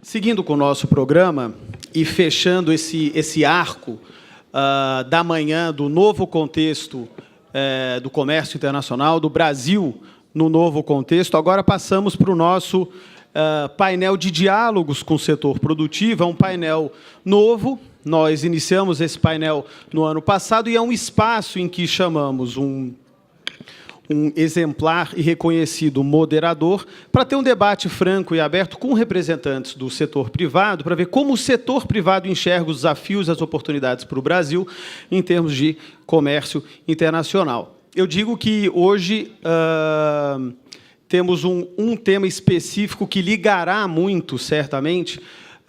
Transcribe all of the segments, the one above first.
Seguindo com o nosso programa e fechando esse arco da manhã do novo contexto do comércio internacional, do Brasil no novo contexto, agora passamos para o nosso painel de diálogos com o setor produtivo. É um painel novo, nós iniciamos esse painel no ano passado e é um espaço em que chamamos um exemplar e reconhecido moderador, para ter um debate franco e aberto com representantes do setor privado, para ver como o setor privado enxerga os desafios e as oportunidades para o Brasil em termos de comércio internacional. Eu digo que hoje temos um tema específico que ligará muito, certamente,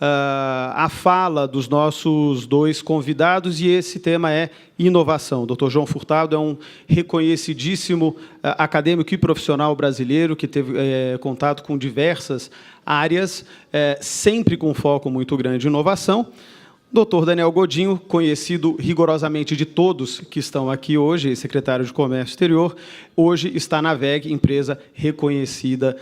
a fala dos nossos dois convidados, e esse tema é inovação. O Dr. João Furtado é um reconhecidíssimo acadêmico e profissional brasileiro que teve contato com diversas áreas, sempre com foco muito grande em inovação. Dr. Daniel Godinho, conhecido rigorosamente de todos que estão aqui hoje, secretário de Comércio Exterior, hoje está na WEG, empresa reconhecida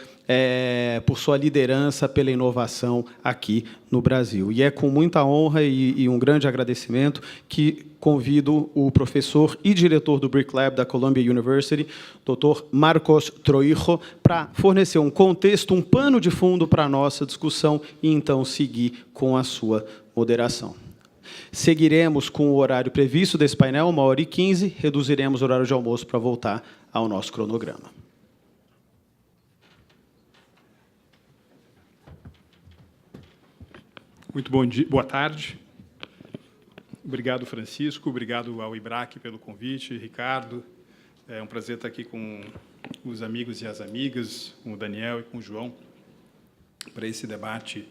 por sua liderança pela inovação aqui no Brasil. E é com muita honra e um grande agradecimento que convido o professor e diretor do BRIC Lab da Columbia University, Dr. Marcos Troijo, para fornecer um contexto, um pano de fundo para a nossa discussão e, então, seguir com a sua moderação. Seguiremos com o horário previsto desse painel, 1h15, reduziremos o horário de almoço para voltar ao nosso cronograma. Muito bom dia, boa tarde. Obrigado, Francisco, obrigado ao IBRAC pelo convite, Ricardo. É um prazer estar aqui com os amigos e as amigas, com o Daniel e com o João, para esse debate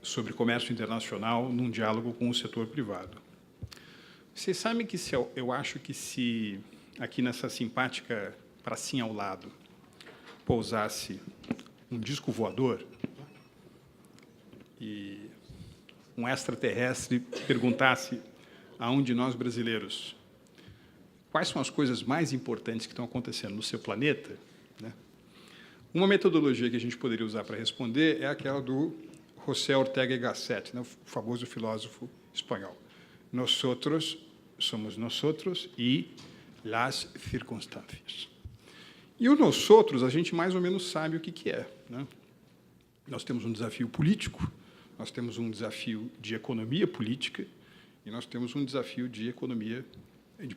sobre comércio internacional num diálogo com o setor privado. Vocês sabem que eu acho que se aqui nessa simpática pracinha ao lado pousasse um disco voador e um extraterrestre perguntasse a um de nós brasileiros quais são as coisas mais importantes que estão acontecendo no seu planeta, né? Uma metodologia que a gente poderia usar para responder é aquela do José Ortega y Gasset, né, o famoso filósofo espanhol. Nosotros somos nosotros e las circunstâncias. E o nosotros, a gente mais ou menos sabe o que é, né? Nós temos um desafio político, nós temos um desafio de economia política e nós temos um desafio de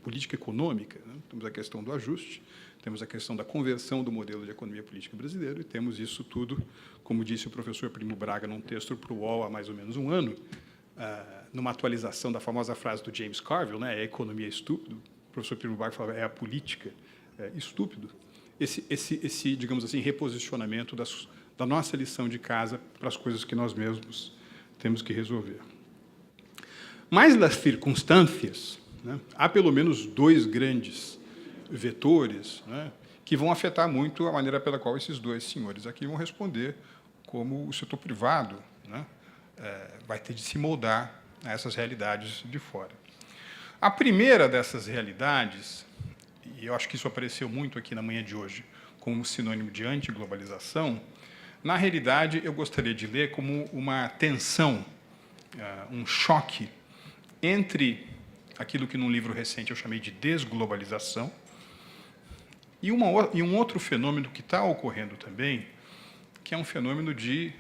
política econômica, né? Temos a questão do ajuste, temos a questão da conversão do modelo de economia política brasileiro e temos isso tudo, como disse o professor Primo Braga num texto para o UOL há mais ou menos um ano, numa atualização da famosa frase do James Carville, né, a economia é estúpido, o professor Primo Braga falava, é a política estúpido, esse, digamos assim, reposicionamento da nossa lição de casa para as coisas que nós mesmos temos que resolver. Mas nas circunstâncias, né, há pelo menos dois grandes vetores, né, que vão afetar muito a maneira pela qual esses dois senhores aqui vão responder como o setor privado, né, vai ter de se moldar a essas realidades de fora. A primeira dessas realidades, e eu acho que isso apareceu muito aqui na manhã de hoje como sinônimo de antiglobalização, na realidade eu gostaria de ler como uma tensão, um choque entre aquilo que num livro recente eu chamei de desglobalização e um outro fenômeno que está ocorrendo também, que é um fenômeno de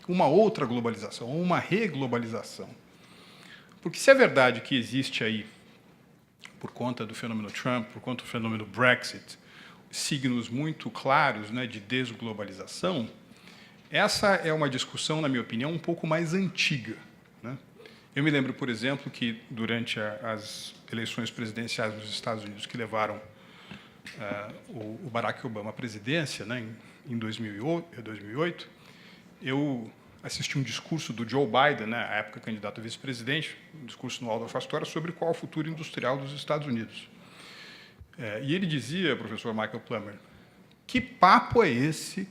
uma outra globalização, ou uma reglobalização. Porque se é verdade que existe aí, por conta do fenômeno Trump, por conta do fenômeno Brexit, signos muito claros, né, de desglobalização, essa é uma discussão, na minha opinião, um pouco mais antiga, né? Eu me lembro, por exemplo, que durante as eleições presidenciais nos Estados Unidos que levaram o Barack Obama à presidência, né, em 2008, eu assisti um discurso do Joe Biden, né, à época candidato a vice-presidente, um discurso no Waldorf Astoria sobre qual é o futuro industrial dos Estados Unidos. E ele dizia, professor Michael Plummer, que papo é esse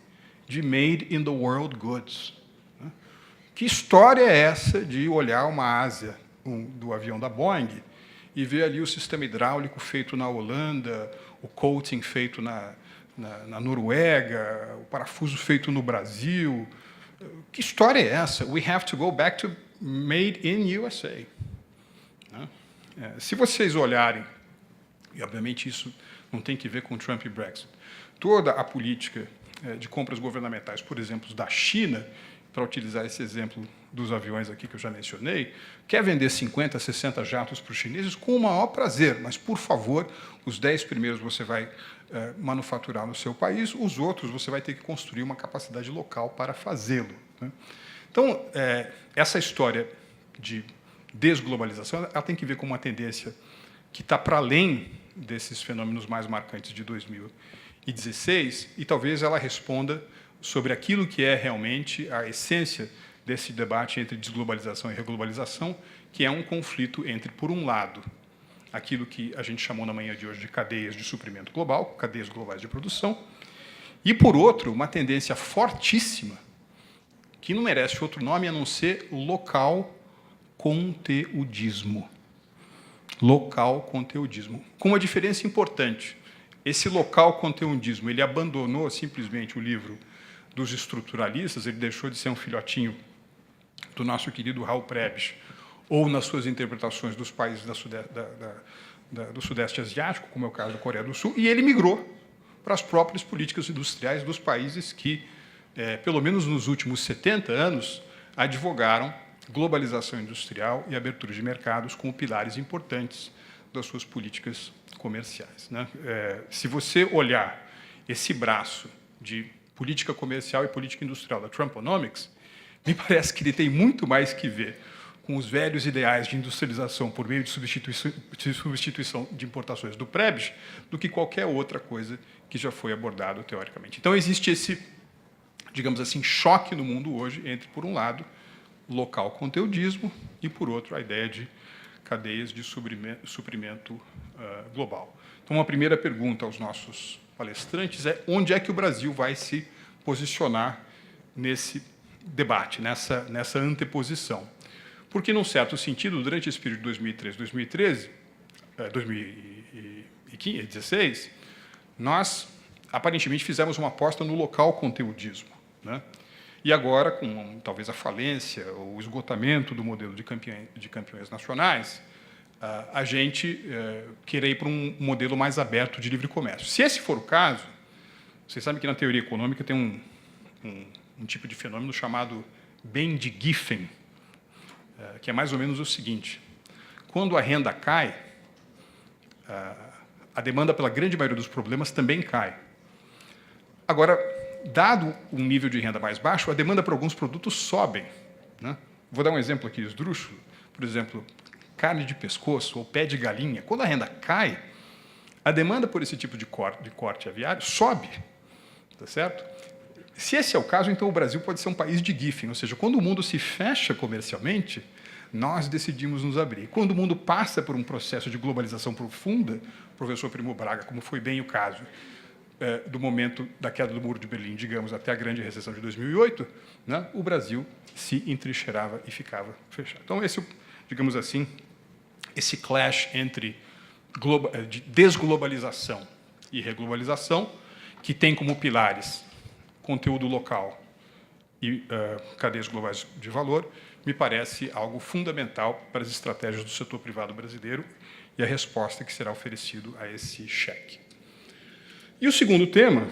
de made in the world goods? Que história é essa de olhar uma asa do avião da Boeing e ver ali o sistema hidráulico feito na Holanda, o coating feito na Noruega, o parafuso feito no Brasil, Que história é essa? We have to go back to made in USA. Né? Se vocês olharem, e obviamente isso não tem que ver com Trump e Brexit, toda a política de compras governamentais, por exemplo, da China, para utilizar esse exemplo dos aviões aqui que eu já mencionei, quer vender 50, 60 jatos para os chineses com o maior prazer, mas, por favor, os 10 primeiros você vai manufaturar no seu país, os outros você vai ter que construir uma capacidade local para fazê-lo. Né? Então, essa história de desglobalização ela tem que ver com uma tendência que está para além desses fenômenos mais marcantes de 2016 e talvez ela responda sobre aquilo que é realmente a essência desse debate entre desglobalização e reglobalização, que é um conflito entre, por um lado, aquilo que a gente chamou na manhã de hoje de cadeias de suprimento global, cadeias globais de produção, e, por outro, uma tendência fortíssima, que não merece outro nome a não ser local conteudismo. Local conteudismo. Com uma diferença importante. Esse local conteudismo, ele abandonou simplesmente o livro dos estruturalistas, ele deixou de ser um filhotinho do nosso querido Raul Prebisch, ou nas suas interpretações dos países do Sudeste Asiático, como é o caso da Coreia do Sul, e ele migrou para as próprias políticas industriais dos países que, pelo menos nos últimos 70 anos, advogaram globalização industrial e abertura de mercados como pilares importantes das suas políticas comerciais. Né? Se você olhar esse braço de política comercial e política industrial da Trumponomics, me parece que ele tem muito mais que ver com os velhos ideais de industrialização por meio de substituição de importações do Prebisch do que qualquer outra coisa que já foi abordado teoricamente. Então, existe esse, digamos assim, choque no mundo hoje entre, por um lado, local conteudismo e, por outro, a ideia de cadeias de suprimento global. Então, uma primeira pergunta aos nossos palestrantes é onde é que o Brasil vai se posicionar nesse debate, nessa anteposição. Porque, num certo sentido, durante esse período de 2016, nós, aparentemente, fizemos uma aposta no local conteudismo. Né? E agora, com talvez a falência, o esgotamento do modelo de campeões nacionais, a gente querer ir para um modelo mais aberto de livre comércio. Se esse for o caso, vocês sabem que na teoria econômica tem um tipo de fenômeno chamado bem de Giffen, que é mais ou menos o seguinte: quando a renda cai, a demanda pela grande maioria dos problemas também cai. Agora, dado um nível de renda mais baixo, a demanda por alguns produtos sobe. Né? Vou dar um exemplo aqui esdrúxulo. Por exemplo, carne de pescoço ou pé de galinha. Quando a renda cai, a demanda por esse tipo de corte aviário sobe. Tá certo? Se esse é o caso, então o Brasil pode ser um país de Giffen, ou seja, quando o mundo se fecha comercialmente, nós decidimos nos abrir. Quando o mundo passa por um processo de globalização profunda, professor Primo Braga, como foi bem o caso do momento da queda do Muro de Berlim, digamos, até a grande recessão de 2008, né, o Brasil se entrincheirava e ficava fechado. Então, esse, digamos assim, esse clash entre de desglobalização e reglobalização, que tem como pilares conteúdo local e cadeias globais de valor, me parece algo fundamental para as estratégias do setor privado brasileiro e a resposta que será oferecido a esse cheque. E o segundo tema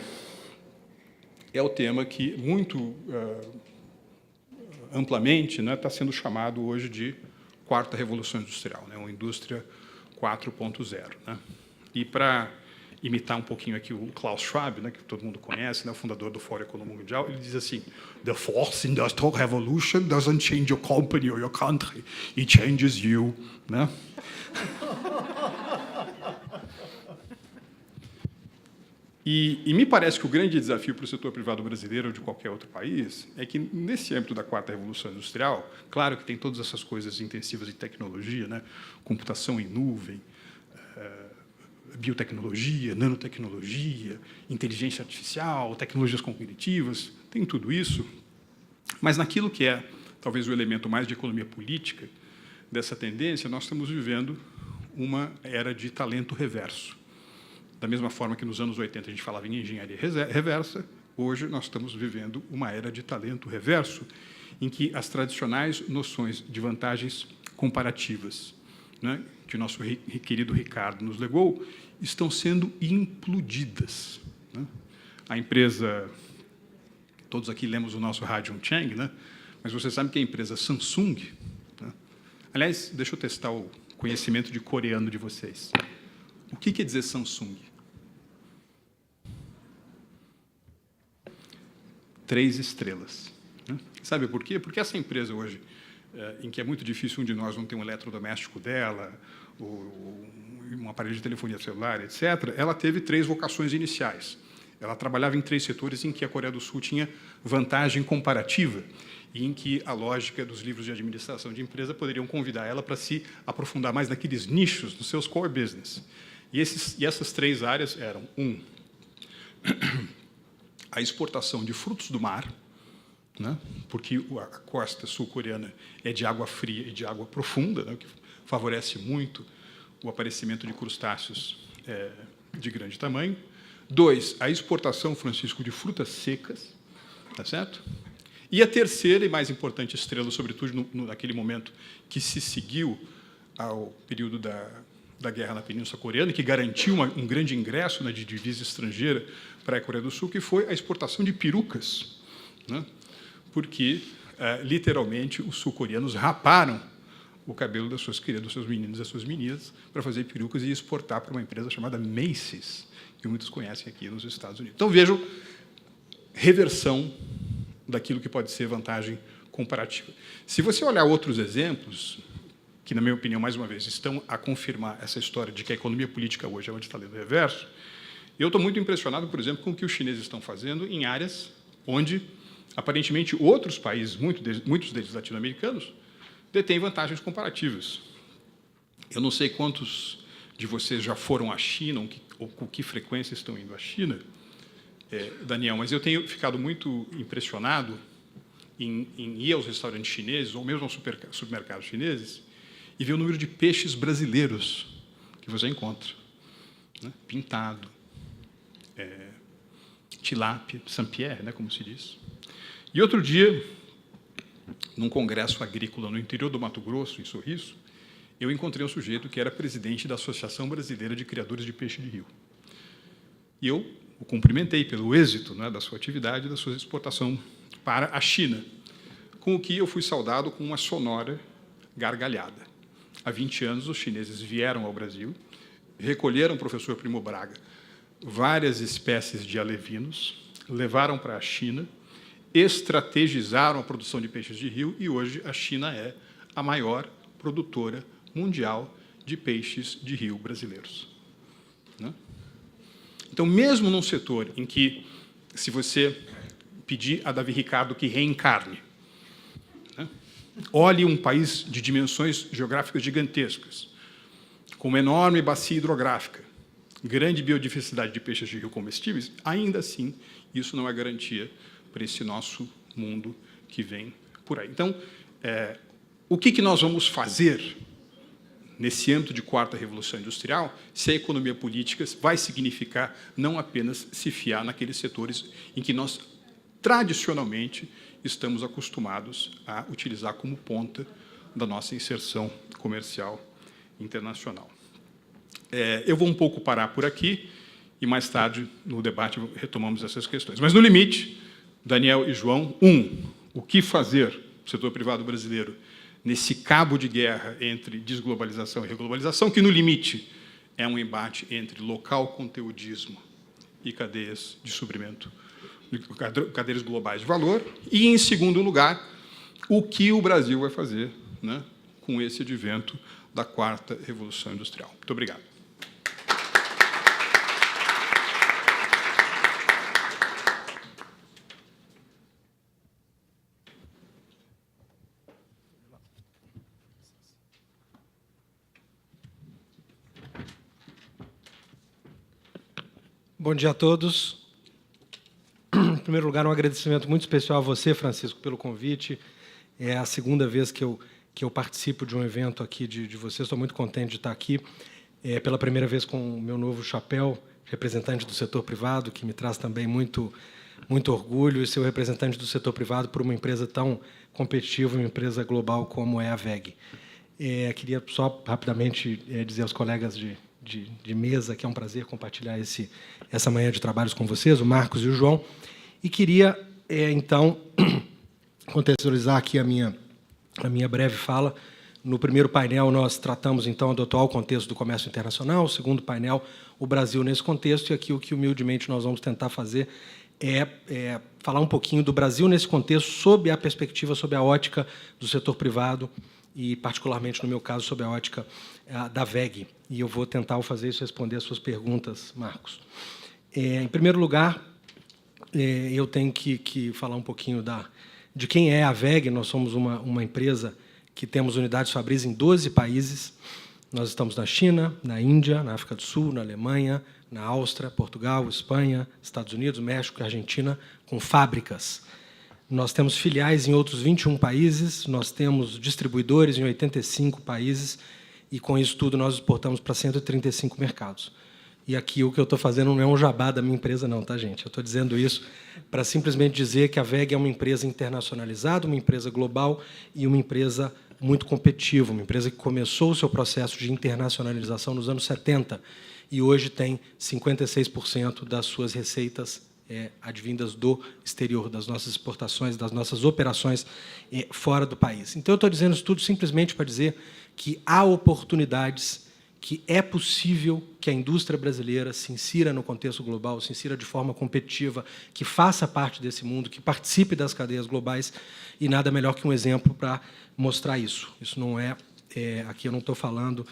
é o tema que, muito amplamente, né, está sendo chamado hoje de quarta revolução industrial, né, uma indústria 4.0. Né? E para imitar um pouquinho aqui o Klaus Schwab, né, que todo mundo conhece, né, o fundador do Fórum Econômico Mundial, ele diz assim: "The fourth industrial revolution doesn't change your company or your country, it changes you." Né? E me parece que o grande desafio para o setor privado brasileiro ou de qualquer outro país é que, nesse âmbito da quarta revolução industrial, claro que tem todas essas coisas intensivas de tecnologia, né, computação em nuvem, biotecnologia, nanotecnologia, inteligência artificial, tecnologias cognitivas, tem tudo isso, mas naquilo que é talvez o elemento mais de economia política dessa tendência, nós estamos vivendo uma era de talento reverso. Da mesma forma que nos anos 80 a gente falava em engenharia reversa, Hoje, nós estamos vivendo uma era de talento reverso, em que as tradicionais noções de vantagens comparativas, né, que o nosso querido Ricardo nos legou, estão sendo implodidas. Né? A empresa... Todos aqui lemos o nosso Rajon Chang, né? Mas você sabe que a empresa Samsung... Né? Aliás, deixa eu testar o conhecimento de coreano de vocês. O que quer dizer Samsung? 3 estrelas. Né? Sabe por quê? Porque essa empresa hoje, em que é muito difícil um de nós não ter um eletrodoméstico dela, ou um aparelho de telefonia celular, etc., ela teve 3 vocações iniciais. Ela trabalhava em 3 setores em que a Coreia do Sul tinha vantagem comparativa e em que a lógica dos livros de administração de empresa poderiam convidar ela para se aprofundar mais naqueles nichos dos seus core business. E essas 3 áreas eram, a exportação de frutos do mar, né, porque a costa sul-coreana é de água fria e de água profunda, né, o que favorece muito o aparecimento de crustáceos de grande tamanho. 2, a exportação, Francisco, de frutas secas, tá certo? E a terceira e mais importante estrela, sobretudo naquele momento que se seguiu ao período da guerra na Península Coreana, que garantiu um grande ingresso, né, de divisa estrangeira para a Coreia do Sul, que foi a exportação de perucas, né? Porque, literalmente, os sul-coreanos raparam o cabelo dos seus meninos e das suas meninas para fazer perucas e exportar para uma empresa chamada Macy's, que muitos conhecem aqui nos Estados Unidos. Então, vejam, reversão daquilo que pode ser vantagem comparativa. Se você olhar outros exemplos, que, na minha opinião, mais uma vez, estão a confirmar essa história de que a economia política hoje é onde está lendo reverso, eu estou muito impressionado, por exemplo, com o que os chineses estão fazendo em áreas onde, aparentemente, outros países, muitos deles latino-americanos, detêm vantagens comparativas. Eu não sei quantos de vocês já foram à China, ou com que frequência estão indo à China, Daniel, mas eu tenho ficado muito impressionado em ir aos restaurantes chineses, ou mesmo aos supermercados chineses, e ver o número de peixes brasileiros que você encontra. Né? Pintado, tilápia, Saint-Pierre, né, como se diz. E outro dia, num congresso agrícola no interior do Mato Grosso, em Sorriso, eu encontrei um sujeito que era presidente da Associação Brasileira de Criadores de Peixe de Rio. E eu o cumprimentei pelo êxito, né, da sua atividade, da sua exportação para a China, com o que eu fui saudado com uma sonora gargalhada. Há 20 anos, os chineses vieram ao Brasil, recolheram, professor Primo Braga, várias espécies de alevinos, levaram para a China, estrategizaram a produção de peixes de rio e hoje a China é a maior produtora mundial de peixes de rio brasileiros. Né? Então, mesmo num setor em que, se você pedir a Davi Ricardo que reencarne, né, olhe um país de dimensões geográficas gigantescas, com uma enorme bacia hidrográfica, grande biodiversidade de peixes de rio comestíveis, ainda assim, isso não é garantia para esse nosso mundo que vem por aí. Então, o que nós vamos fazer nesse âmbito de 4ª Revolução Industrial, se a economia política vai significar não apenas se fiar naqueles setores em que nós, tradicionalmente, estamos acostumados a utilizar como ponta da nossa inserção comercial internacional. Eu vou um pouco parar por aqui e, mais tarde, no debate, retomamos essas questões. Mas, no limite, Daniel e João, o que fazer no setor privado brasileiro nesse cabo de guerra entre desglobalização e reglobalização, que, no limite, é um embate entre local conteudismo e cadeias de suprimento, cadeias globais de valor, e, em segundo lugar, o que o Brasil vai fazer, né, com esse advento da 4ª Revolução Industrial. Muito obrigado. Bom dia a todos. Em primeiro lugar, um agradecimento muito especial a você, Francisco, pelo convite. É a 2ª vez que eu participo de um evento aqui de vocês. Estou muito contente de estar aqui. Pela primeira vez com o meu novo chapéu, representante do setor privado, que me traz também muito muito orgulho e ser o representante do setor privado por uma empresa tão competitiva, uma empresa global como é a WEG. Queria só rapidamente dizer aos colegas de mesa que é um prazer compartilhar essa manhã de trabalhos com vocês, o Marcos e o João, e queria, então, contextualizar aqui a minha breve fala. No primeiro painel, nós tratamos, então, do atual contexto do comércio internacional. O segundo painel, o Brasil nesse contexto. E aqui o que, humildemente, nós vamos tentar fazer é falar um pouquinho do Brasil nesse contexto, sob a perspectiva, sob a ótica do setor privado e, particularmente, no meu caso, sob a ótica da WEG. E eu vou tentar, ao fazer isso, responder as suas perguntas, Marcos. Em primeiro lugar, eu tenho que falar um pouquinho de quem é a WEG. Nós somos uma empresa que temos unidades fabris em 12 países. Nós estamos na China, na Índia, na África do Sul, na Alemanha, na Áustria, Portugal, Espanha, Estados Unidos, México e Argentina, com fábricas. Nós temos filiais em outros 21 países, nós temos distribuidores em 85 países, e, com isso tudo, nós exportamos para 135 mercados. E aqui o que eu estou fazendo não é um jabá da minha empresa, não, tá, gente? Eu estou dizendo isso para simplesmente dizer que a WEG é uma empresa internacionalizada, uma empresa global e uma empresa muito competitiva, uma empresa que começou o seu processo de internacionalização nos anos 70 e hoje tem 56% das suas receitas advindas do exterior, das nossas exportações, das nossas operações fora do país. Então, eu estou dizendo isso tudo simplesmente para dizer que há oportunidades, que é possível que a indústria brasileira se insira no contexto global, se insira de forma competitiva, que faça parte desse mundo, que participe das cadeias globais, e nada melhor que um exemplo para mostrar isso. Isso não aqui eu não estou falando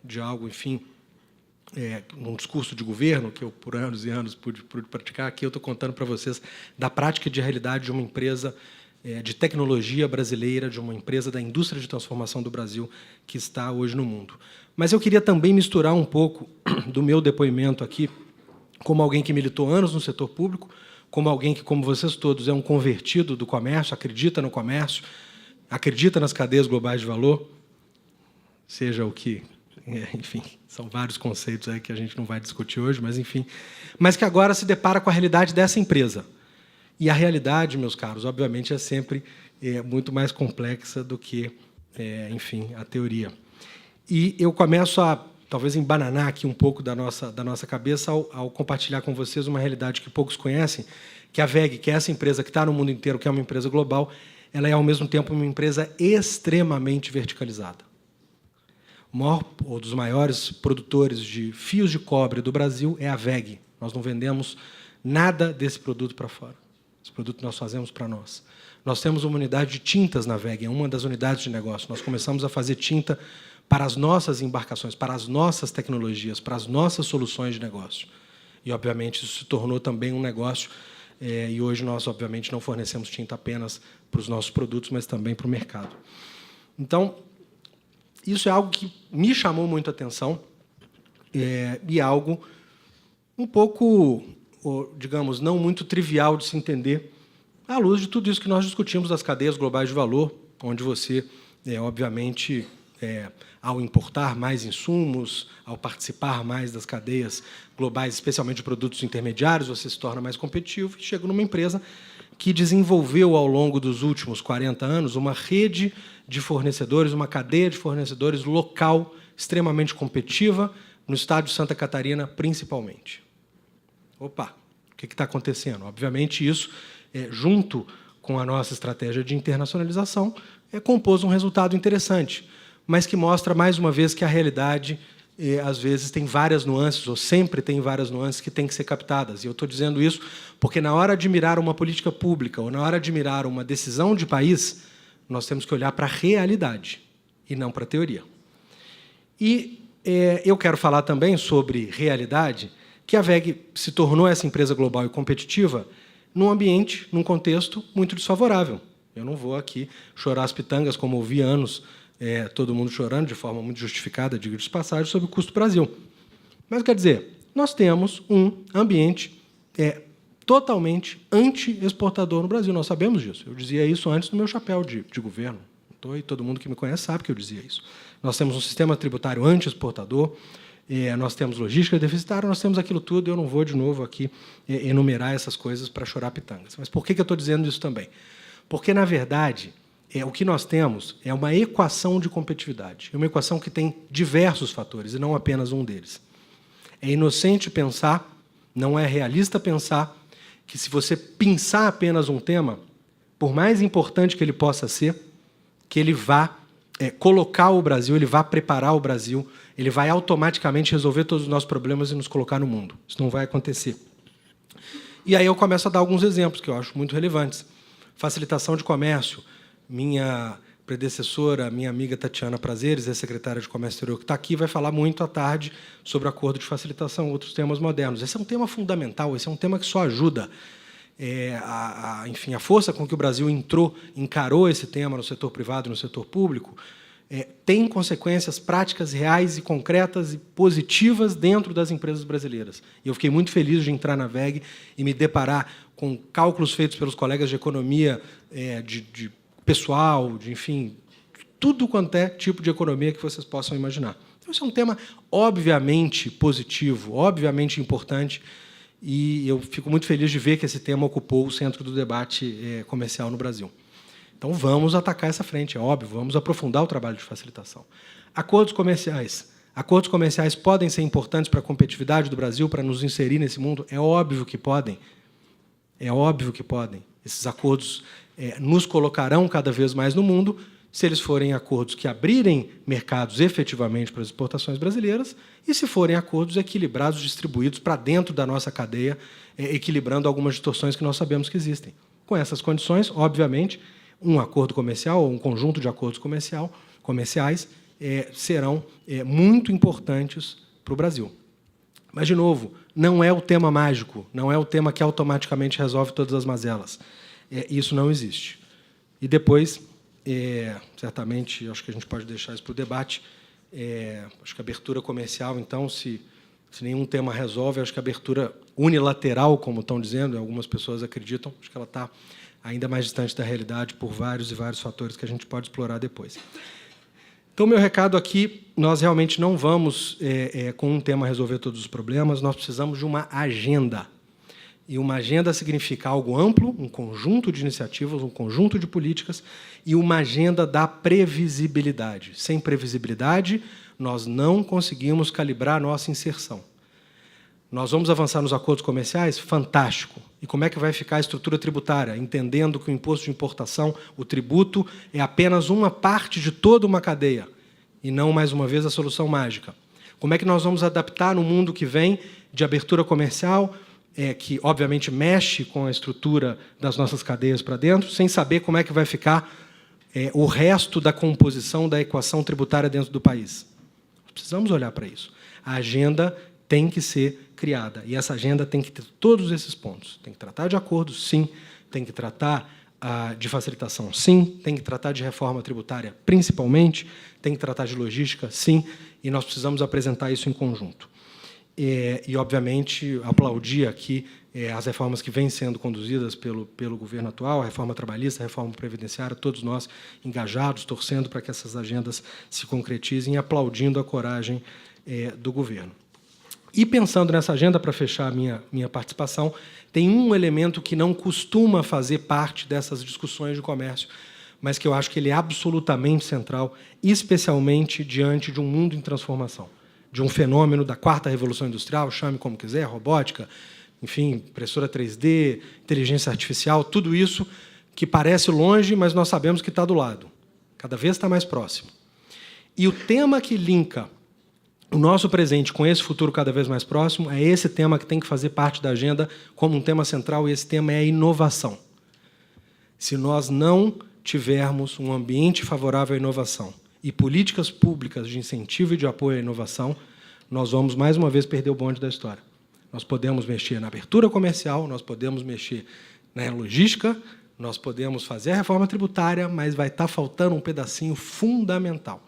de algo, enfim, num discurso de governo, que eu, por anos e anos, pude praticar. Aqui eu estou contando para vocês da prática de realidade de uma empresa de tecnologia brasileira, de uma empresa da indústria de transformação do Brasil, que está hoje no mundo. Mas eu queria também misturar um pouco do meu depoimento aqui, como alguém que militou anos no setor público, como alguém que, como vocês todos, é um convertido do comércio, acredita no comércio, acredita nas cadeias globais de valor, seja o que... enfim, são vários conceitos aí que a gente não vai discutir hoje, mas, enfim, mas que agora se depara com a realidade dessa empresa. E a realidade, meus caros, obviamente, é sempre muito mais complexa do que, enfim, a teoria. E eu começo a, talvez, embananar aqui um pouco da nossa cabeça ao compartilhar com vocês uma realidade que poucos conhecem, que a WEG, que é essa empresa que está no mundo inteiro, que é uma empresa global, ela é, ao mesmo tempo, uma empresa extremamente verticalizada. O maior, ou dos maiores produtores de fios de cobre do Brasil é a WEG. Nós não vendemos nada desse produto para fora. Esse produto nós fazemos para nós. Nós temos uma unidade de tintas na WEG, é uma das unidades de negócio. Nós começamos a fazer tinta para as nossas embarcações, para as nossas tecnologias, para as nossas soluções de negócio. E, obviamente, isso se tornou também um negócio, e hoje nós, obviamente, não fornecemos tinta apenas para os nossos produtos, mas também para o mercado. Então, isso é algo que me chamou muito a atenção, e algo um pouco, digamos, não muito trivial de se entender, à luz de tudo isso que nós discutimos das cadeias globais de valor, onde você, obviamente, ao importar mais insumos, ao participar mais das cadeias globais, especialmente de produtos intermediários, você se torna mais competitivo e chega numa empresa que desenvolveu, ao longo dos últimos 40 anos, uma rede de fornecedores, uma cadeia de fornecedores local, extremamente competitiva, no estado de Santa Catarina, principalmente. Opa, o que está acontecendo? Obviamente, isso, junto com a nossa estratégia de internacionalização, compôs um resultado interessante, mas que mostra, mais uma vez, que a realidade, às vezes, tem várias nuances, ou sempre tem várias nuances que têm que ser captadas. E eu estou dizendo isso porque, na hora de mirar uma política pública, ou na hora de mirar uma decisão de país, nós temos que olhar para a realidade, e não para a teoria. E eu quero falar também sobre realidade, que a WEG se tornou essa empresa global e competitiva num ambiente, num contexto muito desfavorável. Eu não vou aqui chorar as pitangas, como ouvi anos, todo mundo chorando, de forma muito justificada, diga de passagem, sobre o custo do Brasil. Mas, quer dizer, nós temos um ambiente totalmente anti-exportador no Brasil. Nós sabemos disso. Eu dizia isso antes do meu chapéu de governo. E todo mundo que me conhece sabe que eu dizia isso. Nós temos um sistema tributário anti-exportador, nós temos logística deficitária, nós temos aquilo tudo. Eu não vou, de novo, aqui enumerar essas coisas para chorar pitangas. Mas por que eu estou dizendo isso também? Porque, na verdade, o que nós temos é uma equação de competitividade. É uma equação que tem diversos fatores, e não apenas um deles. É inocente pensar, não é realista pensar, que se você pensar apenas um tema, por mais importante que ele possa ser, que ele vá colocar o Brasil, ele vai preparar o Brasil, ele vai automaticamente resolver todos os nossos problemas e nos colocar no mundo. Isso não vai acontecer. E aí eu começo a dar alguns exemplos que eu acho muito relevantes. Facilitação de comércio. Minha predecessora, minha amiga Tatiana Prazeres, ex-secretária de Comércio Exterior, que está aqui, vai falar muito à tarde sobre acordo de facilitação, outros temas modernos. Esse é um tema fundamental, esse é um tema que só ajuda enfim, a força com que o Brasil encarou esse tema no setor privado e no setor público, tem consequências práticas, reais e concretas e positivas dentro das empresas brasileiras. E eu fiquei muito feliz de entrar na WEG e me deparar com cálculos feitos pelos colegas de economia, de pessoal, enfim, tudo quanto é tipo de economia que vocês possam imaginar. Então, esse é um tema obviamente positivo, obviamente importante, e eu fico muito feliz de ver que esse tema ocupou o centro do debate comercial no Brasil. Então, vamos atacar essa frente, é óbvio, vamos aprofundar o trabalho de facilitação. Acordos comerciais. Acordos comerciais podem ser importantes para a competitividade do Brasil, para nos inserir nesse mundo? É óbvio que podem. É óbvio que podem. Esses acordos nos colocarão cada vez mais no mundo, se eles forem acordos que abrirem mercados efetivamente para as exportações brasileiras e se forem acordos equilibrados, distribuídos para dentro da nossa cadeia, equilibrando algumas distorções que nós sabemos que existem. Com essas condições, obviamente, um acordo comercial ou um conjunto de acordos comerciais serão muito importantes para o Brasil. Mas, de novo, não é o tema mágico, não é o tema que automaticamente resolve todas as mazelas. Isso não existe. E depois, certamente, acho que a gente pode deixar isso para o debate, acho que a abertura comercial, então, se nenhum tema resolve, acho que a abertura unilateral, como estão dizendo, algumas pessoas acreditam, acho que ela está ainda mais distante da realidade por vários e vários fatores que a gente pode explorar depois. Então, meu recado aqui, nós realmente não vamos, com um tema, resolver todos os problemas, nós precisamos de uma agenda. E uma agenda significa algo amplo, um conjunto de iniciativas, um conjunto de políticas, e uma agenda da previsibilidade. Sem previsibilidade, nós não conseguimos calibrar a nossa inserção. Nós vamos avançar nos acordos comerciais? Fantástico. E como é que vai ficar a estrutura tributária? Entendendo que o imposto de importação, o tributo, é apenas uma parte de toda uma cadeia, e não, mais uma vez, a solução mágica. Como é que nós vamos adaptar no mundo que vem de abertura comercial, que, obviamente, mexe com a estrutura das nossas cadeias para dentro, sem saber como é que vai ficar o resto da composição da equação tributária dentro do país? Precisamos olhar para isso. A agenda tem que ser criada, e essa agenda tem que ter todos esses pontos. Tem que tratar de acordos, sim, tem que tratar de facilitação, sim, tem que tratar de reforma tributária, principalmente, tem que tratar de logística, sim, e nós precisamos apresentar isso em conjunto. E, obviamente, aplaudir aqui as reformas que vêm sendo conduzidas pelo governo atual, a reforma trabalhista, a reforma previdenciária, todos nós engajados, torcendo para que essas agendas se concretizem e aplaudindo a coragem do governo. E, pensando nessa agenda, para fechar a minha participação, tem um elemento que não costuma fazer parte dessas discussões de comércio, mas que eu acho que ele é absolutamente central, especialmente diante de um mundo em transformação, de um fenômeno da quarta revolução industrial, chame como quiser, robótica, enfim, impressora 3D, inteligência artificial, tudo isso que parece longe, mas nós sabemos que está do lado. Cada vez está mais próximo. E o tema que linka o nosso presente com esse futuro cada vez mais próximo é esse tema que tem que fazer parte da agenda como um tema central, e esse tema é a inovação. Se nós não tivermos um ambiente favorável à inovação e políticas públicas de incentivo e de apoio à inovação, nós vamos, mais uma vez, perder o bonde da história. Nós podemos mexer na abertura comercial, nós podemos mexer na logística, nós podemos fazer a reforma tributária, mas vai estar faltando um pedacinho fundamental.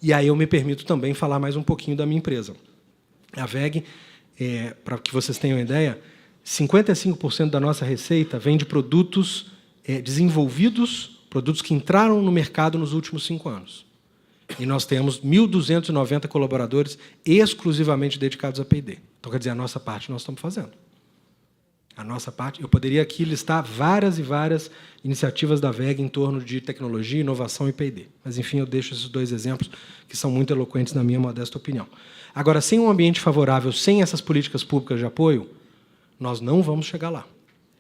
E aí eu me permito também falar mais um pouquinho da minha empresa. A WEG, para que vocês tenham ideia, 55% da nossa receita vem de produtos desenvolvidos, produtos que entraram no mercado nos últimos 5 anos. E nós temos 1.290 colaboradores exclusivamente dedicados a P&D. Então, quer dizer, a nossa parte nós estamos fazendo. A nossa parte, eu poderia aqui listar várias e várias iniciativas da VEG em torno de tecnologia, inovação e P&D. Mas, enfim, eu deixo esses dois exemplos que são muito eloquentes na minha modesta opinião. Agora, sem um ambiente favorável, sem essas políticas públicas de apoio, nós não vamos chegar lá.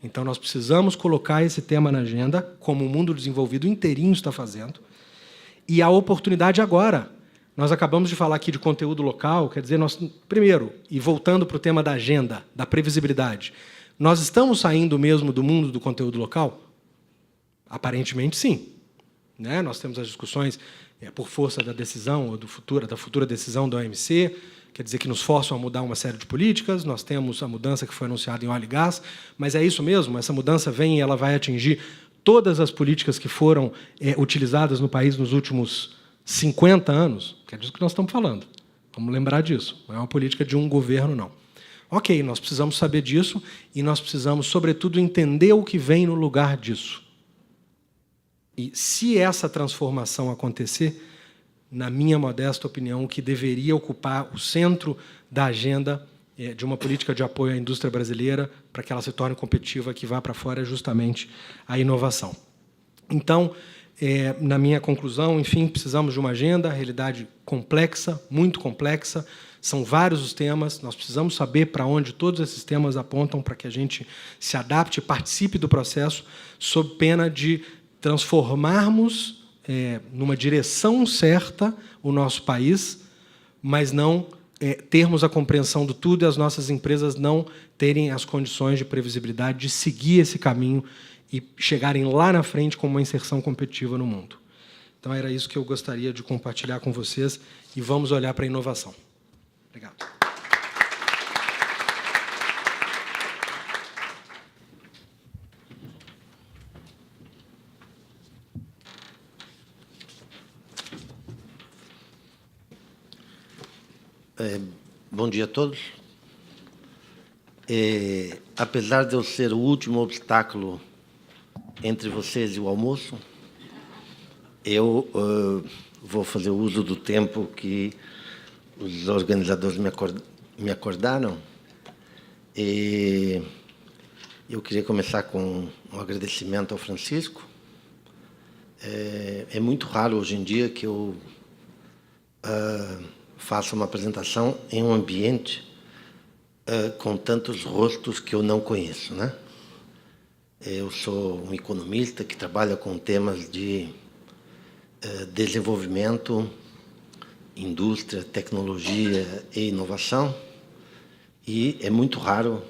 Então, nós precisamos colocar esse tema na agenda, como o mundo desenvolvido inteirinho está fazendo, e a oportunidade agora. Nós acabamos de falar aqui de conteúdo local, quer dizer, nós, primeiro, e voltando para o tema da agenda, da previsibilidade, nós estamos saindo mesmo do mundo do conteúdo local? Aparentemente, sim. Né? Nós temos as discussões por força da decisão, ou da futura decisão da OMC, quer dizer, que nos forçam a mudar uma série de políticas, nós temos a mudança que foi anunciada em óleo e gás, mas é isso mesmo, essa mudança vem e ela vai atingir todas as políticas que foram utilizadas no país nos últimos 50 anos, que é disso que nós estamos falando. Vamos lembrar disso. Não é uma política de um governo, não. Ok, nós precisamos saber disso e nós precisamos, sobretudo, entender o que vem no lugar disso. E, se essa transformação acontecer, na minha modesta opinião, o que deveria ocupar o centro da agenda de uma política de apoio à indústria brasileira para que ela se torne competitiva, que vá para fora, é justamente a inovação. Então, na minha conclusão, enfim, precisamos de uma agenda, realidade complexa, muito complexa, são vários os temas, nós precisamos saber para onde todos esses temas apontam para que a gente se adapte e participe do processo, sob pena de transformarmos numa direção certa o nosso país, mas não termos a compreensão do tudo e as nossas empresas não terem as condições de previsibilidade de seguir esse caminho e chegarem lá na frente com uma inserção competitiva no mundo. Então, era isso que eu gostaria de compartilhar com vocês e vamos olhar para a inovação. Obrigado. Bom dia a todos. Apesar de eu ser o último obstáculo entre vocês e o almoço, eu vou fazer uso do tempo que os organizadores me acordaram. E eu queria começar com um agradecimento ao Francisco. É muito raro hoje em dia que eu faça uma apresentação em um ambiente com tantos rostos que eu não conheço, né? Eu sou um economista que trabalha com temas de desenvolvimento, indústria, tecnologia e inovação, e é muito raro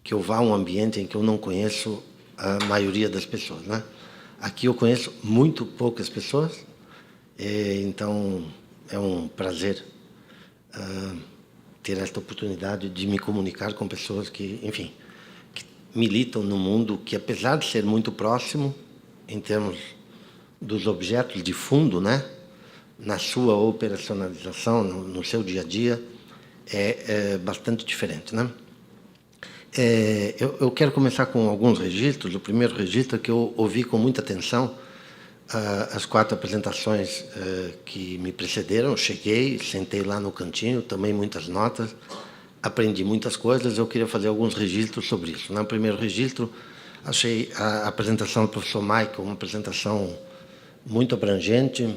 que eu vá a um ambiente em que eu não conheço a maioria das pessoas, né? Aqui eu conheço muito poucas pessoas, então é um prazer ter esta oportunidade de me comunicar com pessoas que, enfim, que militam no mundo que, apesar de ser muito próximo em termos dos objetos de fundo, né, na sua operacionalização, no seu dia a dia, é bastante diferente, né? Eu quero começar com alguns registros. O primeiro registro é que eu ouvi com muita atenção as 4 apresentações que me precederam. Eu cheguei, sentei lá no cantinho, tomei muitas notas, aprendi muitas coisas. Eu queria fazer alguns registros sobre isso. No primeiro registro, achei a apresentação do professor Michael uma apresentação muito abrangente,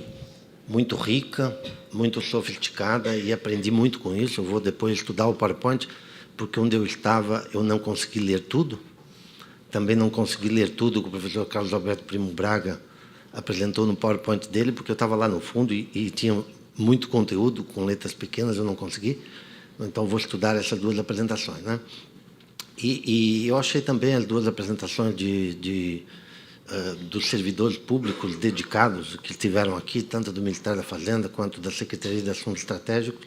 muito rica, muito sofisticada, e aprendi muito com isso. Eu vou depois estudar o PowerPoint, porque onde eu estava eu não consegui ler tudo. Também não consegui ler tudo que o professor Carlos Alberto Primo Braga apresentou no PowerPoint dele, porque eu estava lá no fundo e tinha muito conteúdo com letras pequenas, eu não consegui. Então, vou estudar essas 2 apresentações, né? E eu achei também as 2 apresentações dos servidores públicos dedicados que estiveram aqui, tanto do Ministério da Fazenda quanto da Secretaria de Assuntos Estratégicos,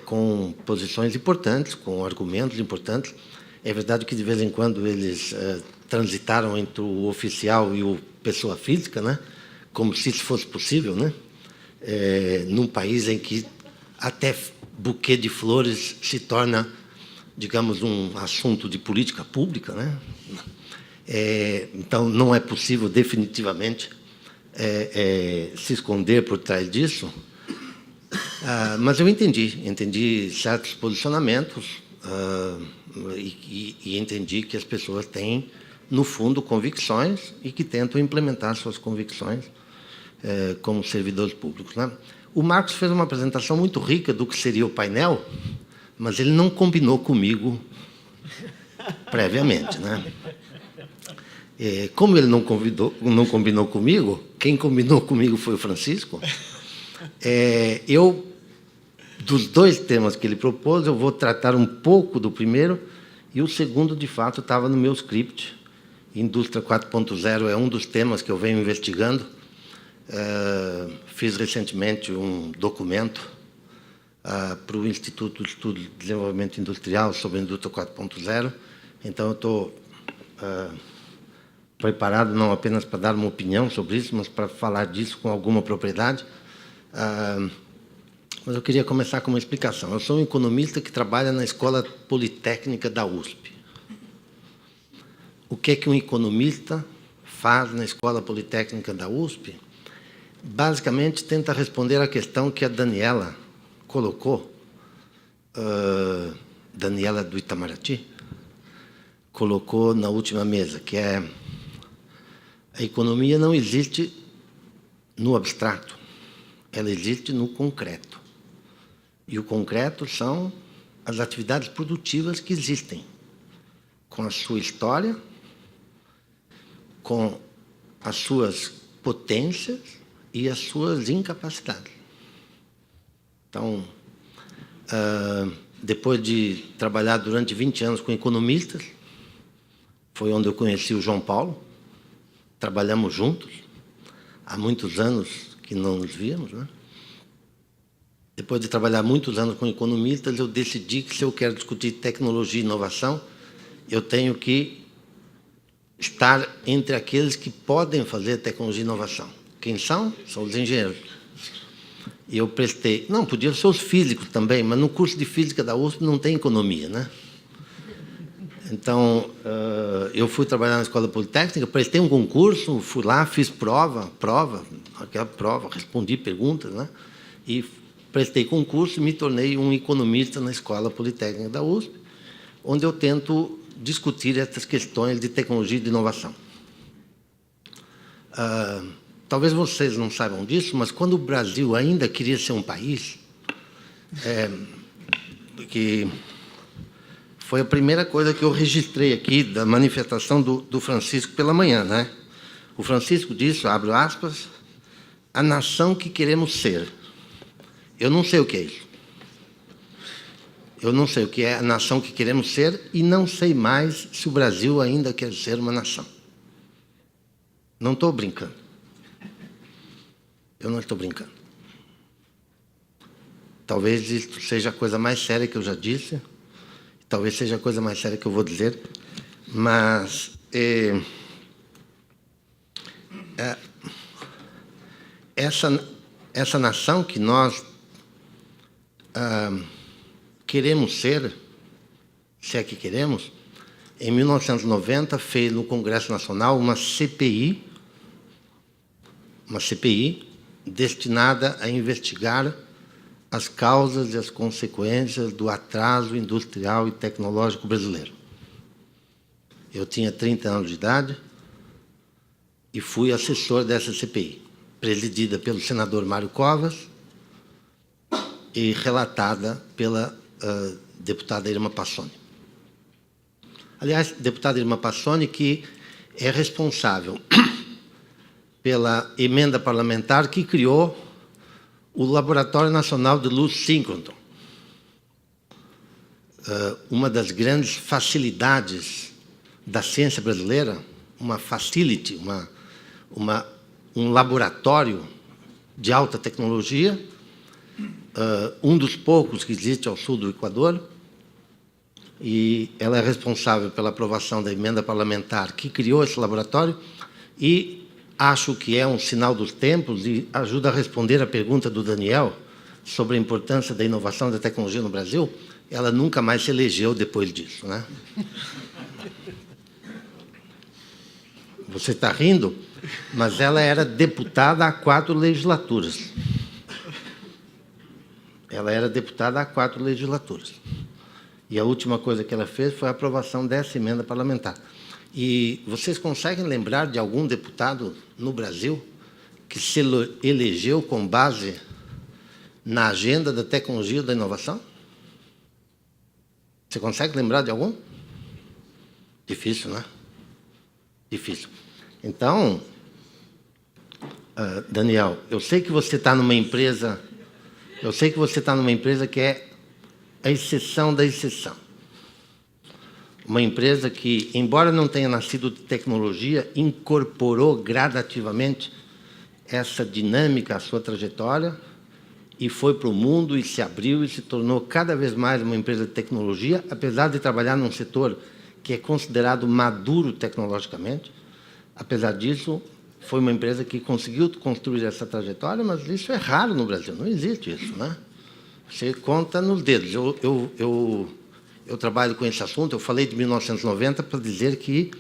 com posições importantes, com argumentos importantes. É verdade que, de vez em quando, eles transitaram entre o oficial e o pessoa física, né? Como se isso fosse possível, né? Num país em que até buquê de flores se torna, digamos, um assunto de política pública, né? Então, não é possível, definitivamente, se esconder por trás disso, mas eu entendi certos posicionamentos e entendi que as pessoas têm, no fundo, convicções e que tentam implementar suas convicções como servidores públicos, né? O Marcos fez uma apresentação muito rica do que seria o painel, mas ele não combinou comigo previamente, né? Como ele não combinou comigo, quem combinou comigo foi o Francisco. Dos dois temas que ele propôs, eu vou tratar um pouco do primeiro, e o segundo, de fato, estava no meu script. Indústria 4.0 é um dos temas que eu venho investigando. Fiz recentemente um documento para o Instituto de Estudo de Desenvolvimento Industrial sobre a Indústria 4.0. Então, eu estou preparado não apenas para dar uma opinião sobre isso, mas para falar disso com alguma propriedade. Mas eu queria começar com uma explicação. Eu sou um economista que trabalha na Escola Politécnica da USP. O que é que um economista faz na Escola Politécnica da USP? Basicamente, tenta responder à questão que a Daniela colocou, Daniela do Itamaraty, colocou na última mesa, que é: a economia não existe no abstrato, ela existe no concreto. E o concreto são as atividades produtivas que existem, com a sua história, com as suas potências e as suas incapacidades. Então, depois de trabalhar durante 20 anos com economistas, foi onde eu conheci o João Paulo, trabalhamos juntos, há muitos anos que não nos víamos, né? Depois de trabalhar muitos anos com economistas, eu decidi que, se eu quero discutir tecnologia e inovação, eu tenho que estar entre aqueles que podem fazer tecnologia e inovação. Quem são? São os engenheiros. E eu prestei... Não, podiam ser os físicos também, mas no curso de física da USP não tem economia, né? Então, eu fui trabalhar na Escola Politécnica, prestei um concurso, fui lá, fiz prova, respondi perguntas, né? E prestei concurso e me tornei um economista na Escola Politécnica da USP, onde eu tento discutir essas questões de tecnologia e de inovação. Talvez vocês não saibam disso, mas quando o Brasil ainda queria ser um país, que foi a primeira coisa que eu registrei aqui da manifestação do Francisco pela manhã, né? O Francisco disse, abro aspas, a nação que queremos ser. Eu não sei o que é isso. Eu não sei o que é a nação que queremos ser e não sei mais se o Brasil ainda quer ser uma nação. Não estou brincando. Eu não estou brincando. Talvez isso seja a coisa mais séria que eu já disse, talvez seja a coisa mais séria que eu vou dizer, mas essa nação que nós queremos ser, se é que queremos, em 1990 fez no Congresso Nacional uma CPI destinada a investigar as causas e as consequências do atraso industrial e tecnológico brasileiro. Eu tinha 30 anos de idade e fui assessor dessa CPI, presidida pelo senador Mário Covas e relatada pela deputada Irma Passoni. Aliás, deputada Irma Passoni, que é responsável pela emenda parlamentar que criou o Laboratório Nacional de Luz Síncroton. Uma das grandes facilidades da ciência brasileira, uma facility, um laboratório de alta tecnologia, um dos poucos que existe ao sul do Equador, e ela é responsável pela aprovação da emenda parlamentar que criou esse laboratório, e acho que é um sinal dos tempos e ajuda a responder a pergunta do Daniel sobre a importância da inovação da tecnologia no Brasil. Ela nunca mais se elegeu depois disso, né? Você está rindo? mas ela era deputada há 4 legislaturas. Ela era deputada há 4 legislaturas. E a última coisa que ela fez foi a aprovação dessa emenda parlamentar. E vocês conseguem lembrar de algum deputado no Brasil que se elegeu com base na agenda da tecnologia e da inovação? Você consegue lembrar de algum? Difícil, né? Difícil. Então, Daniel, eu sei que você está numa empresa, que é a exceção da exceção. Uma empresa que, embora não tenha nascido de tecnologia, incorporou gradativamente essa dinâmica à sua trajetória e foi para o mundo e se abriu e se tornou cada vez mais uma empresa de tecnologia, apesar de trabalhar num setor que é considerado maduro tecnologicamente. Apesar disso, foi uma empresa que conseguiu construir essa trajetória, mas isso é raro no Brasil, não existe isso, né? Você conta nos dedos. Eu trabalho com esse assunto, eu falei de 1990 para dizer que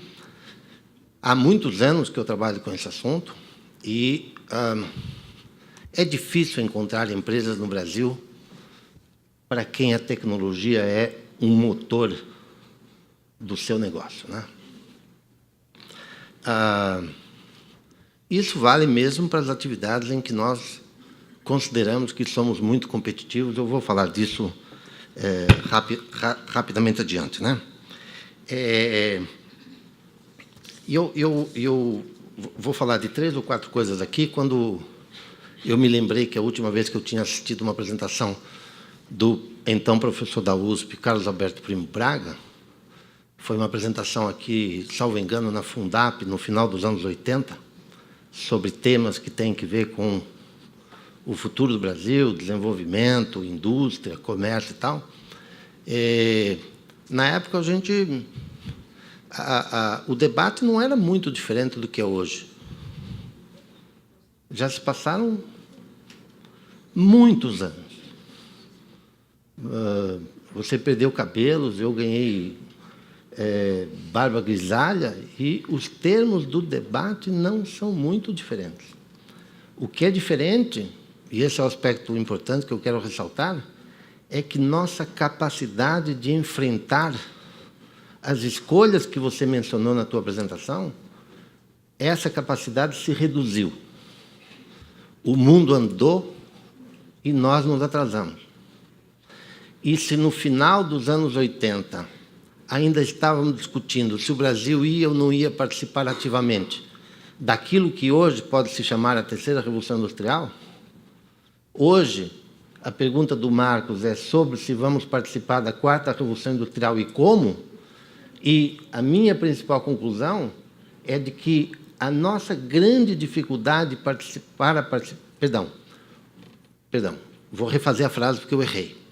há muitos anos que eu trabalho com esse assunto e é difícil encontrar empresas no Brasil para quem a tecnologia é um motor do seu negócio, né? Isso vale mesmo para as atividades em que nós consideramos que somos muito competitivos. Eu vou falar disso rapidamente adiante, né? Eu vou falar de 3 ou 4 coisas aqui. Quando eu me lembrei que a última vez que eu tinha assistido uma apresentação do então professor da USP, Carlos Alberto Primo Braga, foi uma apresentação aqui, salvo engano, na Fundap, no final dos anos 80, sobre temas que têm que ver com o futuro do Brasil, desenvolvimento, indústria, comércio e tal. Na época, o debate não era muito diferente do que é hoje. Já se passaram muitos anos. Você perdeu cabelos, eu ganhei barba grisalha, e os termos do debate não são muito diferentes. O que é diferente, e esse é o aspecto importante que eu quero ressaltar, é que nossa capacidade de enfrentar as escolhas que você mencionou na tua apresentação, essa capacidade se reduziu. O mundo andou e nós nos atrasamos. E se no final dos anos 80 ainda estávamos discutindo se o Brasil ia ou não ia participar ativamente daquilo que hoje pode se chamar a terceira revolução industrial, hoje a pergunta do Marcos é sobre se vamos participar da quarta revolução industrial e como, e a minha principal conclusão é de que a nossa grande dificuldade Perdão, vou refazer a frase porque eu errei.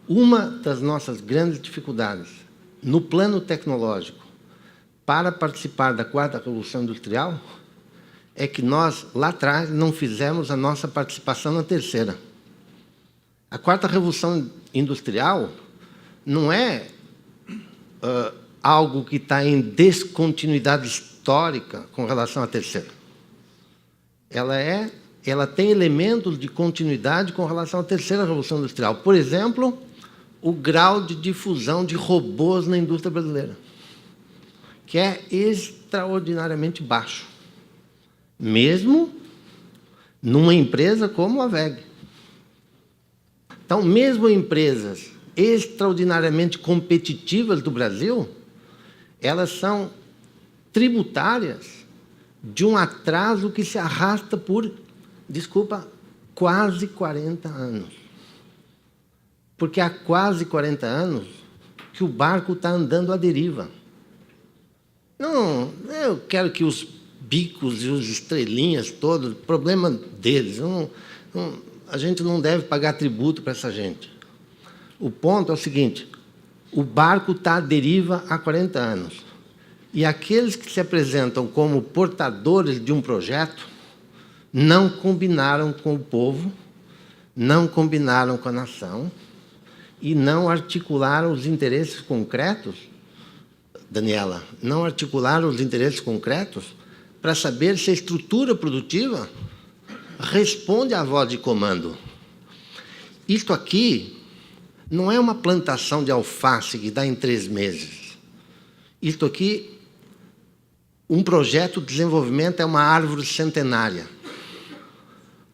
Uma das nossas grandes dificuldades no plano tecnológico para participar da quarta revolução industrial é que nós, lá atrás, não fizemos a nossa participação na terceira. A quarta revolução industrial não é algo que está em descontinuidade histórica com relação à terceira. Ela tem elementos de continuidade com relação à terceira revolução industrial. Por exemplo, o grau de difusão de robôs na indústria brasileira, que é extraordinariamente baixo, mesmo numa empresa como a WEG. Então, mesmo empresas extraordinariamente competitivas do Brasil, elas são tributárias de um atraso que se arrasta por, quase 40 anos. Porque há quase 40 anos que o barco está andando à deriva. Não, eu quero que os bicos e os estrelinhas todos, problema deles. A gente não deve pagar tributo para essa gente. O ponto é o seguinte, o barco está à deriva há 40 anos. E aqueles que se apresentam como portadores de um projeto não combinaram com o povo, não combinaram com a nação, e não articularam os interesses concretos, Daniela, não articularam os interesses concretos para saber se a estrutura produtiva responde à voz de comando. Isto aqui não é uma plantação de alface que dá em 3 meses. Isto aqui, um projeto de desenvolvimento é uma árvore centenária.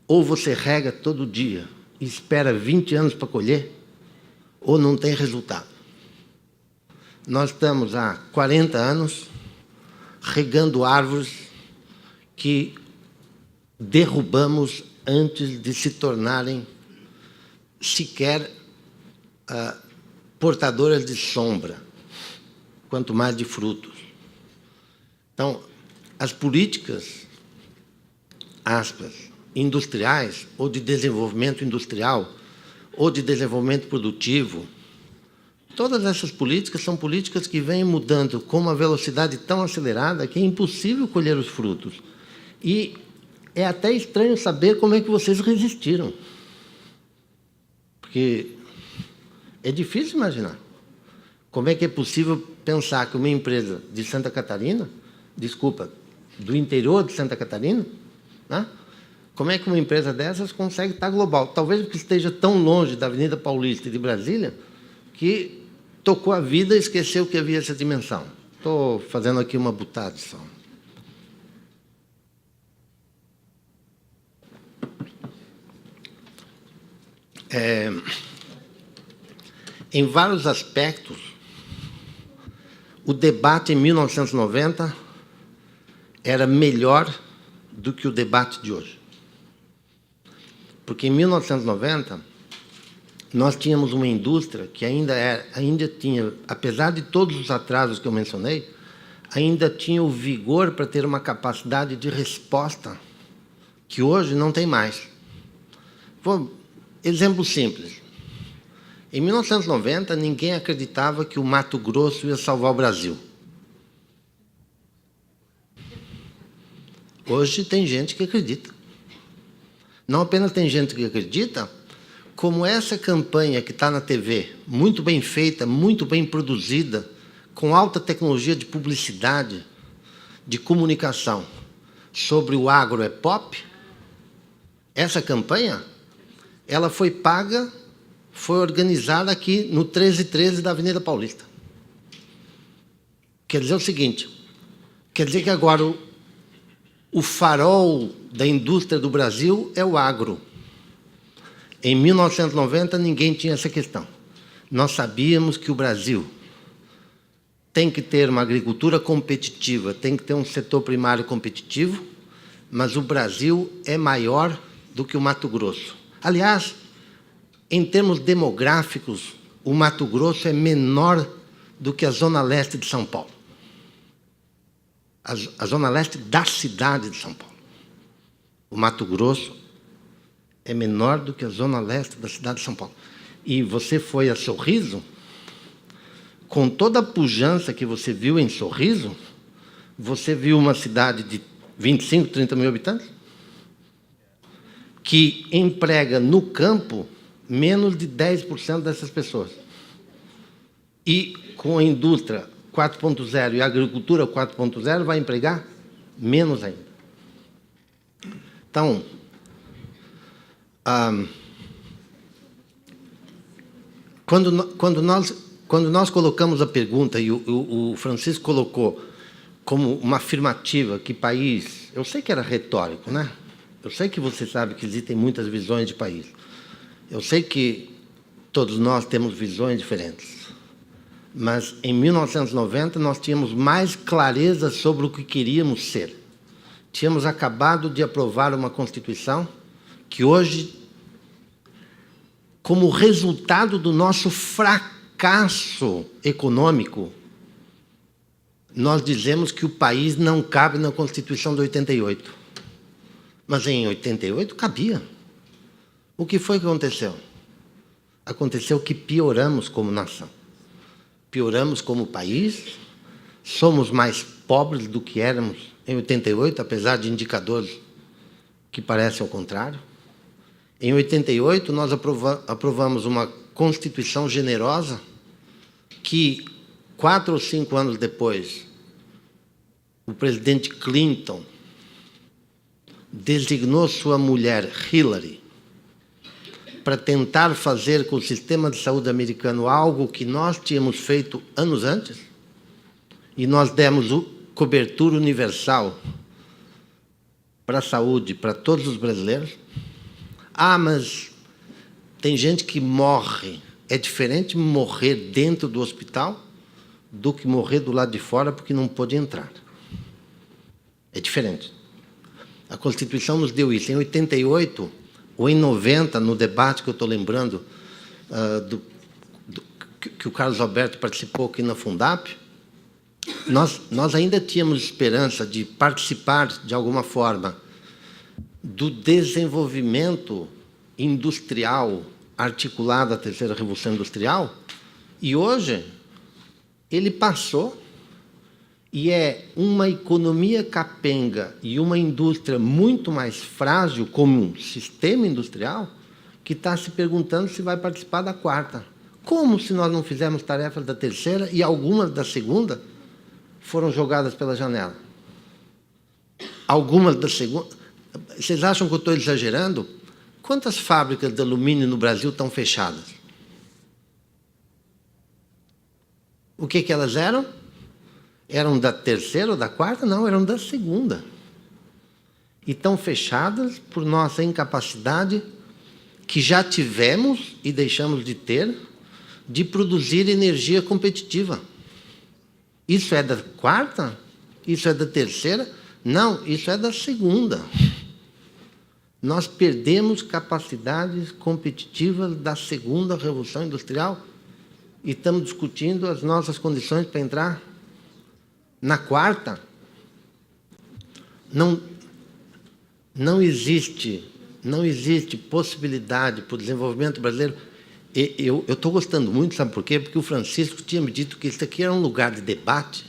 Ou você rega todo dia e espera 20 anos para colher, ou não tem resultado. Nós estamos há 40 anos regando árvores que derrubamos antes de se tornarem sequer portadoras de sombra, quanto mais de frutos. Então, as políticas, aspas, industriais, ou de desenvolvimento industrial, ou de desenvolvimento produtivo, todas essas políticas são políticas que vêm mudando com uma velocidade tão acelerada que é impossível colher os frutos. E é até estranho saber como é que vocês resistiram. Porque é difícil imaginar. Como é que é possível pensar que uma empresa de Santa Catarina, desculpa, do interior de Santa Catarina, né? Como é que uma empresa dessas consegue estar global? Talvez porque esteja tão longe da Avenida Paulista e de Brasília que tocou a vida e esqueceu que havia essa dimensão. Estou fazendo aqui uma butada só. Em vários aspectos, o debate em 1990 era melhor do que o debate de hoje. Porque em 1990, nós tínhamos uma indústria que ainda tinha, apesar de todos os atrasos que eu mencionei, ainda tinha o vigor para ter uma capacidade de resposta que hoje não tem mais. Exemplo simples. Em 1990, ninguém acreditava que o Mato Grosso ia salvar o Brasil. Hoje tem gente que acredita. Não apenas tem gente que acredita, como essa campanha que está na TV, muito bem feita, muito bem produzida, com alta tecnologia de publicidade, de comunicação, sobre o agro é pop, essa campanha, ela foi paga, foi organizada aqui no 1313 da Avenida Paulista. Quer dizer o seguinte, quer dizer que agora o farol da indústria do Brasil é o agro. Em 1990, ninguém tinha essa questão. Nós sabíamos que o Brasil tem que ter uma agricultura competitiva, tem que ter um setor primário competitivo, mas o Brasil é maior do que o Mato Grosso. Aliás, em termos demográficos, o Mato Grosso é menor do que a Zona Leste de São Paulo. A Zona Leste da cidade de São Paulo. O Mato Grosso é menor do que a Zona Leste da cidade de São Paulo. E você foi a Sorriso, com toda a pujança que você viu em Sorriso, você viu uma cidade de 25, 30 mil habitantes, que emprega no campo menos de 10% dessas pessoas. E com a indústria 4.0 e a agricultura 4.0 vai empregar menos ainda. Então, quando nós colocamos a pergunta, e o Francisco colocou como uma afirmativa, que país... Eu sei que era retórico, né? Eu sei que você sabe que existem muitas visões de país. Eu sei que todos nós temos visões diferentes. Mas, em 1990, nós tínhamos mais clareza sobre o que queríamos ser. Tínhamos acabado de aprovar uma Constituição que hoje, como resultado do nosso fracasso econômico, nós dizemos que o país não cabe na Constituição de 88. Mas, em 88, cabia. O que foi que aconteceu? Aconteceu que pioramos como nação. Pioramos como país, somos mais pobres do que éramos em 88, apesar de indicadores que parecem ao contrário. Em 88, nós aprovamos uma Constituição generosa que, 4 ou 5 anos depois, o presidente Clinton designou sua mulher, Hillary, para tentar fazer com o sistema de saúde americano algo que nós tínhamos feito anos antes, e nós demos cobertura universal para a saúde, para todos os brasileiros. Ah, mas tem gente que morre. É diferente morrer dentro do hospital do que morrer do lado de fora porque não pôde entrar. É diferente. A Constituição nos deu isso. Em 88, ou em 90, no debate que eu estou lembrando, que o Carlos Alberto participou aqui na Fundap, nós ainda tínhamos esperança de participar, de alguma forma, do desenvolvimento industrial articulado à terceira revolução industrial, e hoje ele passou e é uma economia capenga e uma indústria muito mais frágil como um sistema industrial que está se perguntando se vai participar da quarta. Como se nós não fizermos tarefas da terceira e algumas da segunda foram jogadas pela janela? Algumas da segunda... Vocês acham que eu estou exagerando? Quantas fábricas de alumínio no Brasil estão fechadas? O que elas eram? Eram da terceira ou da quarta? Não, eram da segunda. E estão fechadas por nossa incapacidade, que já tivemos e deixamos de ter, de produzir energia competitiva. Isso é da quarta? Isso é da terceira? Não, isso é da segunda. Nós perdemos capacidades competitivas da segunda revolução industrial e estamos discutindo as nossas condições para entrar na quarta. Não existe possibilidade para o desenvolvimento brasileiro. Eu estou gostando muito, sabe por quê? Porque o Francisco tinha me dito que isso aqui era um lugar de debate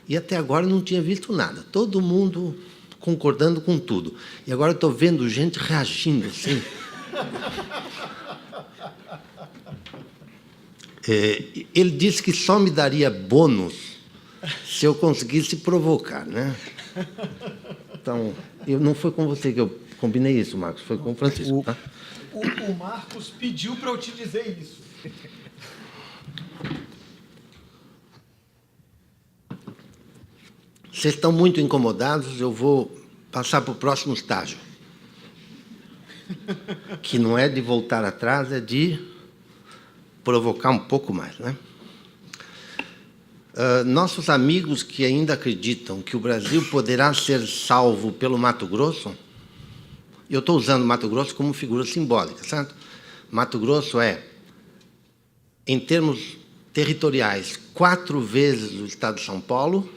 e até agora não tinha visto nada. Todo mundo concordando com tudo. E agora eu estou vendo gente reagindo assim. Ele disse que só me daria bônus se eu conseguisse provocar, né? Então, não foi com você que eu combinei isso, Marcos, foi com o Francisco. Tá? O Marcos pediu para eu te dizer isso. Vocês estão muito incomodados, eu vou passar para o próximo estágio. Que não é de voltar atrás, é de provocar um pouco mais, né? Nossos amigos que ainda acreditam que o Brasil poderá ser salvo pelo Mato Grosso, eu estou usando Mato Grosso como figura simbólica, certo? Mato Grosso é, em termos territoriais, 4 vezes o estado de São Paulo,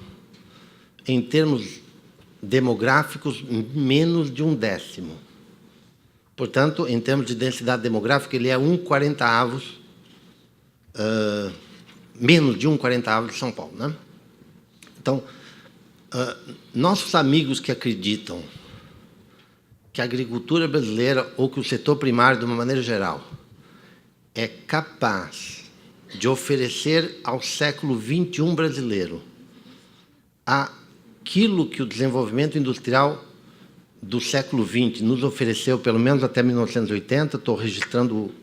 em termos demográficos, menos de 1/10. Portanto, em termos de densidade demográfica, ele é 1/40, menos de 1/40 de São Paulo, né? Então, nossos amigos que acreditam que a agricultura brasileira, ou que o setor primário, de uma maneira geral, é capaz de oferecer ao século XXI brasileiro aquilo que o desenvolvimento industrial do século XX nos ofereceu, pelo menos até 1980, estou registrando,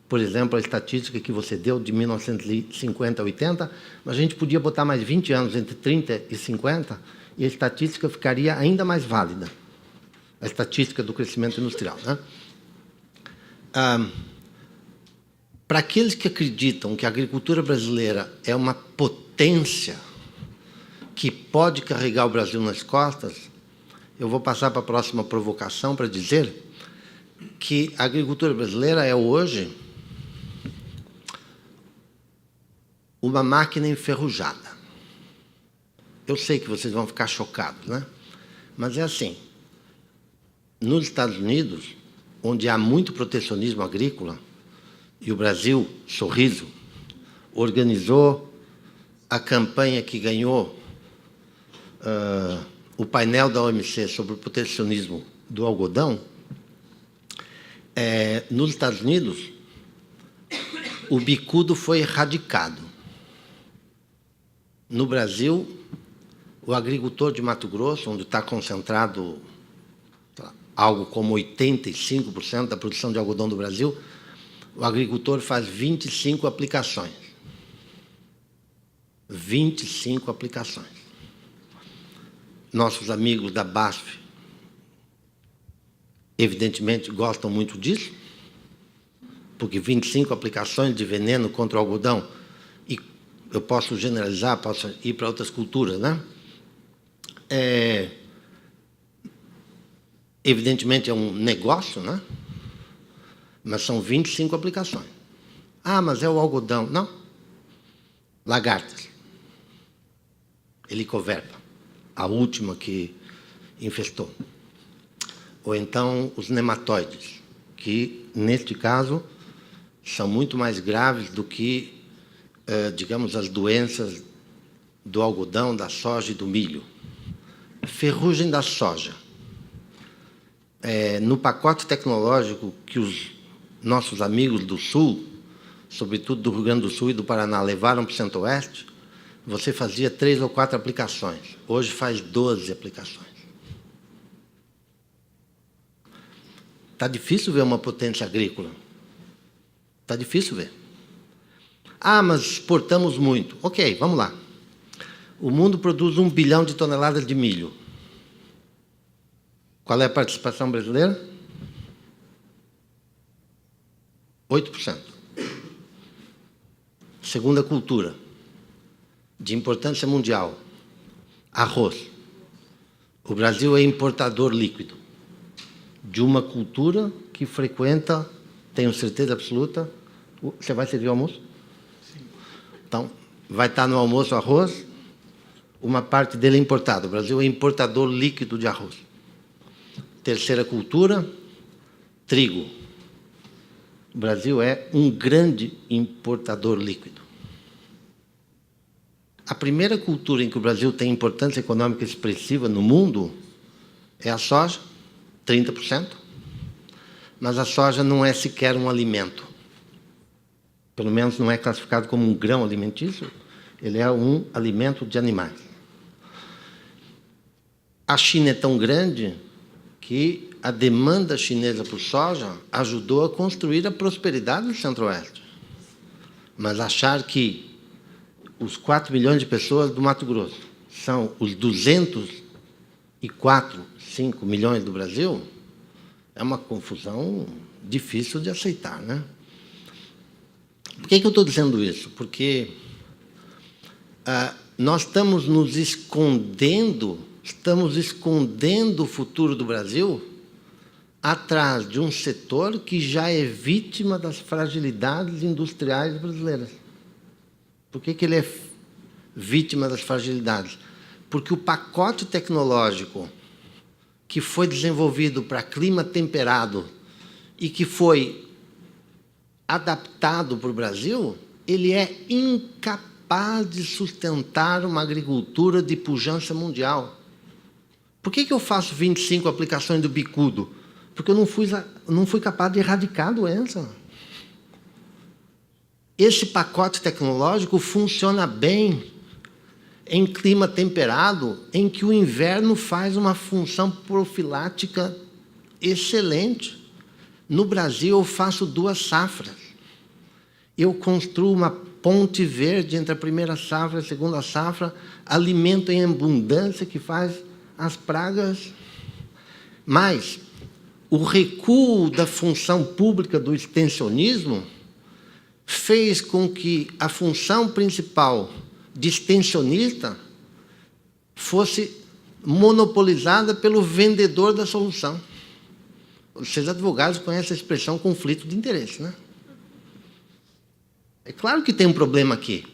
por exemplo, a estatística que você deu de 1950 a 80, mas a gente podia botar mais 20 anos, entre 30 e 50, e a estatística ficaria ainda mais válida, a estatística do crescimento industrial, né? Para aqueles que acreditam que a agricultura brasileira é uma potência que pode carregar o Brasil nas costas, eu vou passar para a próxima provocação para dizer que a agricultura brasileira é hoje uma máquina enferrujada. Eu sei que vocês vão ficar chocados, né? Mas é assim, nos Estados Unidos, onde há muito protecionismo agrícola, e o Brasil, sorriso, organizou a campanha que ganhou o painel da OMC sobre o protecionismo do algodão. Nos Estados Unidos, o bicudo foi erradicado. No Brasil, o agricultor de Mato Grosso, onde está concentrado algo como 85% da produção de algodão do Brasil, o agricultor faz 25 aplicações. 25 aplicações. Nossos amigos da BASF, evidentemente, gostam muito disso, porque 25 aplicações de veneno contra o algodão, e eu posso generalizar, posso ir para outras culturas, né? Evidentemente, é um negócio, né? Mas são 25 aplicações. Ah, mas é o algodão. Não. Lagartas. Helicoverpa, a última que infestou. Ou então os nematóides, que, neste caso, são muito mais graves do que, digamos, as doenças do algodão, da soja e do milho. Ferrugem da soja. No pacote tecnológico que os nossos amigos do Sul, sobretudo do Rio Grande do Sul e do Paraná, levaram para o Centro-Oeste, você fazia 3 ou 4 aplicações. Hoje faz 12 aplicações. Está difícil ver uma potência agrícola. Está difícil ver. Ah, mas exportamos muito. Ok, vamos lá. O mundo produz 1 bilhão de toneladas de milho. Qual é a participação brasileira? 8%. Segunda cultura, de importância mundial, arroz. O Brasil é importador líquido de uma cultura que frequenta, tenho certeza absoluta. Você vai servir o almoço? Sim. Então, vai estar no almoço arroz, uma parte dele é importado. O Brasil é importador líquido de arroz. Terceira cultura, trigo. O Brasil é um grande importador líquido. A primeira cultura em que o Brasil tem importância econômica expressiva no mundo é a soja, 30%, mas a soja não é sequer um alimento. Pelo menos não é classificado como um grão alimentício, ele é um alimento de animais. A China é tão grande que a demanda chinesa por soja ajudou a construir a prosperidade do Centro-Oeste. Mas achar que os 4 milhões de pessoas do Mato Grosso são os 5 milhões do Brasil é uma confusão difícil de aceitar, né? Por que eu estou dizendo isso? Porque nós estamos nos escondendo, o futuro do Brasil atrás de um setor que já é vítima das fragilidades industriais brasileiras. Por que ele é vítima das fragilidades? Porque o pacote tecnológico que foi desenvolvido para clima temperado e que foi adaptado para o Brasil, ele é incapaz de sustentar uma agricultura de pujança mundial. Por que eu faço 25 aplicações do bicudo? Porque eu não fui capaz de erradicar a doença. Esse pacote tecnológico funciona bem em clima temperado, em que o inverno faz uma função profilática excelente. No Brasil, eu faço 2 safras. Eu construo uma ponte verde entre a primeira safra e a segunda safra, alimento em abundância que faz as pragas. Mas o recuo da função pública do extensionismo fez com que a função principal de extensionista fosse monopolizada pelo vendedor da solução. Vocês, advogados, conhecem a expressão conflito de interesse, né? É claro que tem um problema aqui.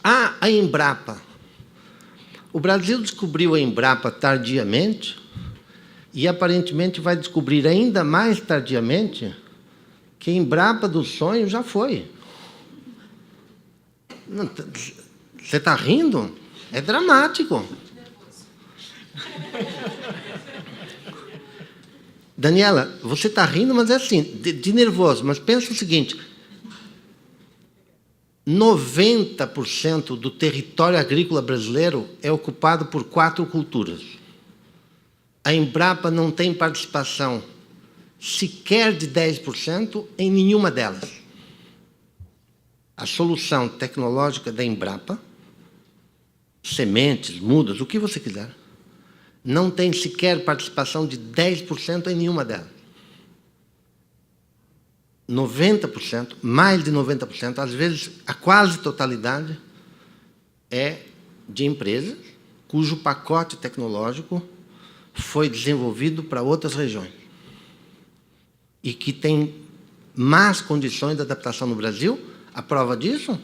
A Embrapa. O Brasil descobriu a Embrapa tardiamente e, aparentemente, vai descobrir ainda mais tardiamente que a Embrapa do sonho já foi. Você está rindo? É dramático. Daniela, você está rindo, mas é assim, de nervoso. Mas pensa o seguinte, 90% do território agrícola brasileiro é ocupado por 4 culturas. A Embrapa não tem participação sequer de 10% em nenhuma delas. A solução tecnológica da Embrapa, sementes, mudas, o que você quiser, não tem sequer participação de 10% em nenhuma delas. 90%, mais de 90%, às vezes a quase totalidade, é de empresas cujo pacote tecnológico foi desenvolvido para outras regiões e que tem más condições de adaptação no Brasil. A prova disso,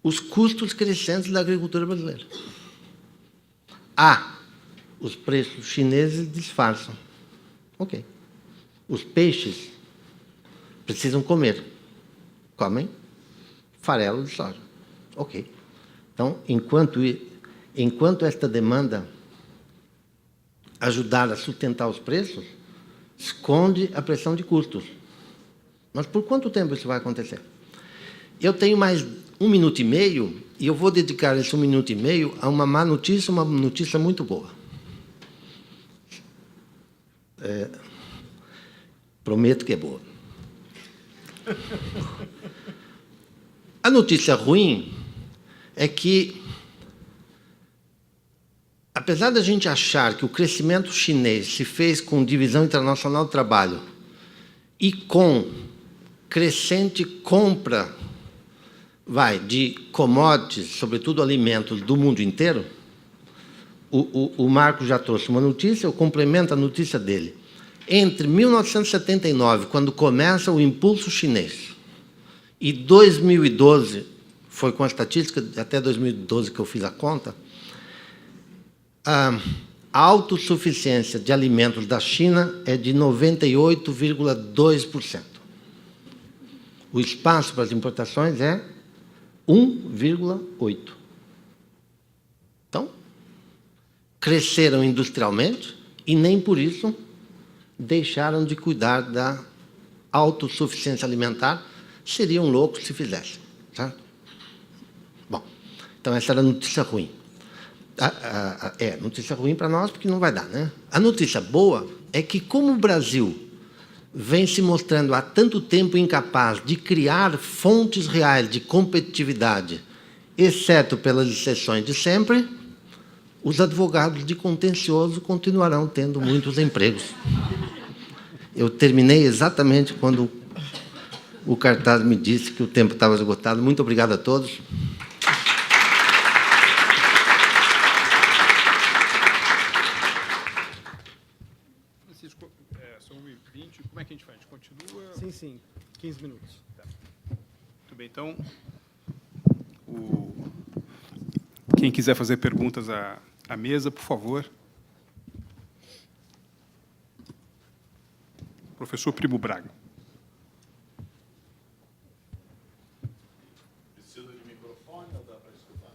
os custos crescentes da agricultura brasileira. Os preços chineses disfarçam. Ok. Os peixes precisam comer. Comem farelo de soja. Ok. Então, enquanto esta demanda ajudar a sustentar os preços, esconde a pressão de custos. Mas por quanto tempo isso vai acontecer? Eu tenho mais 1 minuto e meio, e eu vou dedicar esse 1 minuto e meio a uma má notícia, uma notícia muito boa. Prometo que é boa. A notícia ruim é que, apesar da gente achar que o crescimento chinês se fez com divisão internacional do trabalho e com crescente compra de commodities, sobretudo alimentos, do mundo inteiro, o Marco já trouxe uma notícia, eu complemento a notícia dele. Entre 1979, quando começa o impulso chinês, e 2012, foi com a estatística, até 2012 que eu fiz a conta, a autossuficiência de alimentos da China é de 98,2%. O espaço para as importações é 1,8%. Então, cresceram industrialmente e nem por isso deixaram de cuidar da autossuficiência alimentar. Seriam loucos se fizessem. Certo? Bom, então essa era a notícia ruim. Notícia ruim para nós, porque não vai dar, né? A notícia boa é que, como o Brasil vem se mostrando há tanto tempo incapaz de criar fontes reais de competitividade, exceto pelas exceções de sempre, os advogados de contencioso continuarão tendo muitos empregos. Eu terminei exatamente quando o cartaz me disse que o tempo estava esgotado. Muito obrigado a todos. Francisco, são 1h20, como é que a gente faz? A gente continua? Sim, 15 minutos. Tá. Muito bem, então, quem quiser fazer perguntas à mesa, por favor. Professor Primo Braga. Precisa de microfone ou dá para escutar?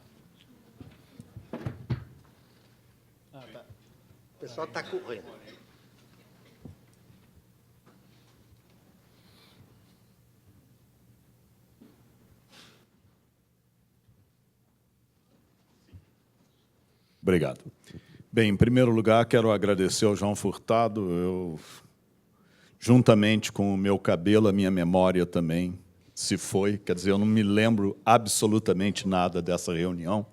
O pessoal está correndo. Obrigado. Bem, em primeiro lugar, quero agradecer ao João Furtado. Eu, juntamente com o meu cabelo, a minha memória também se foi. Quer dizer, eu não me lembro absolutamente nada dessa reunião,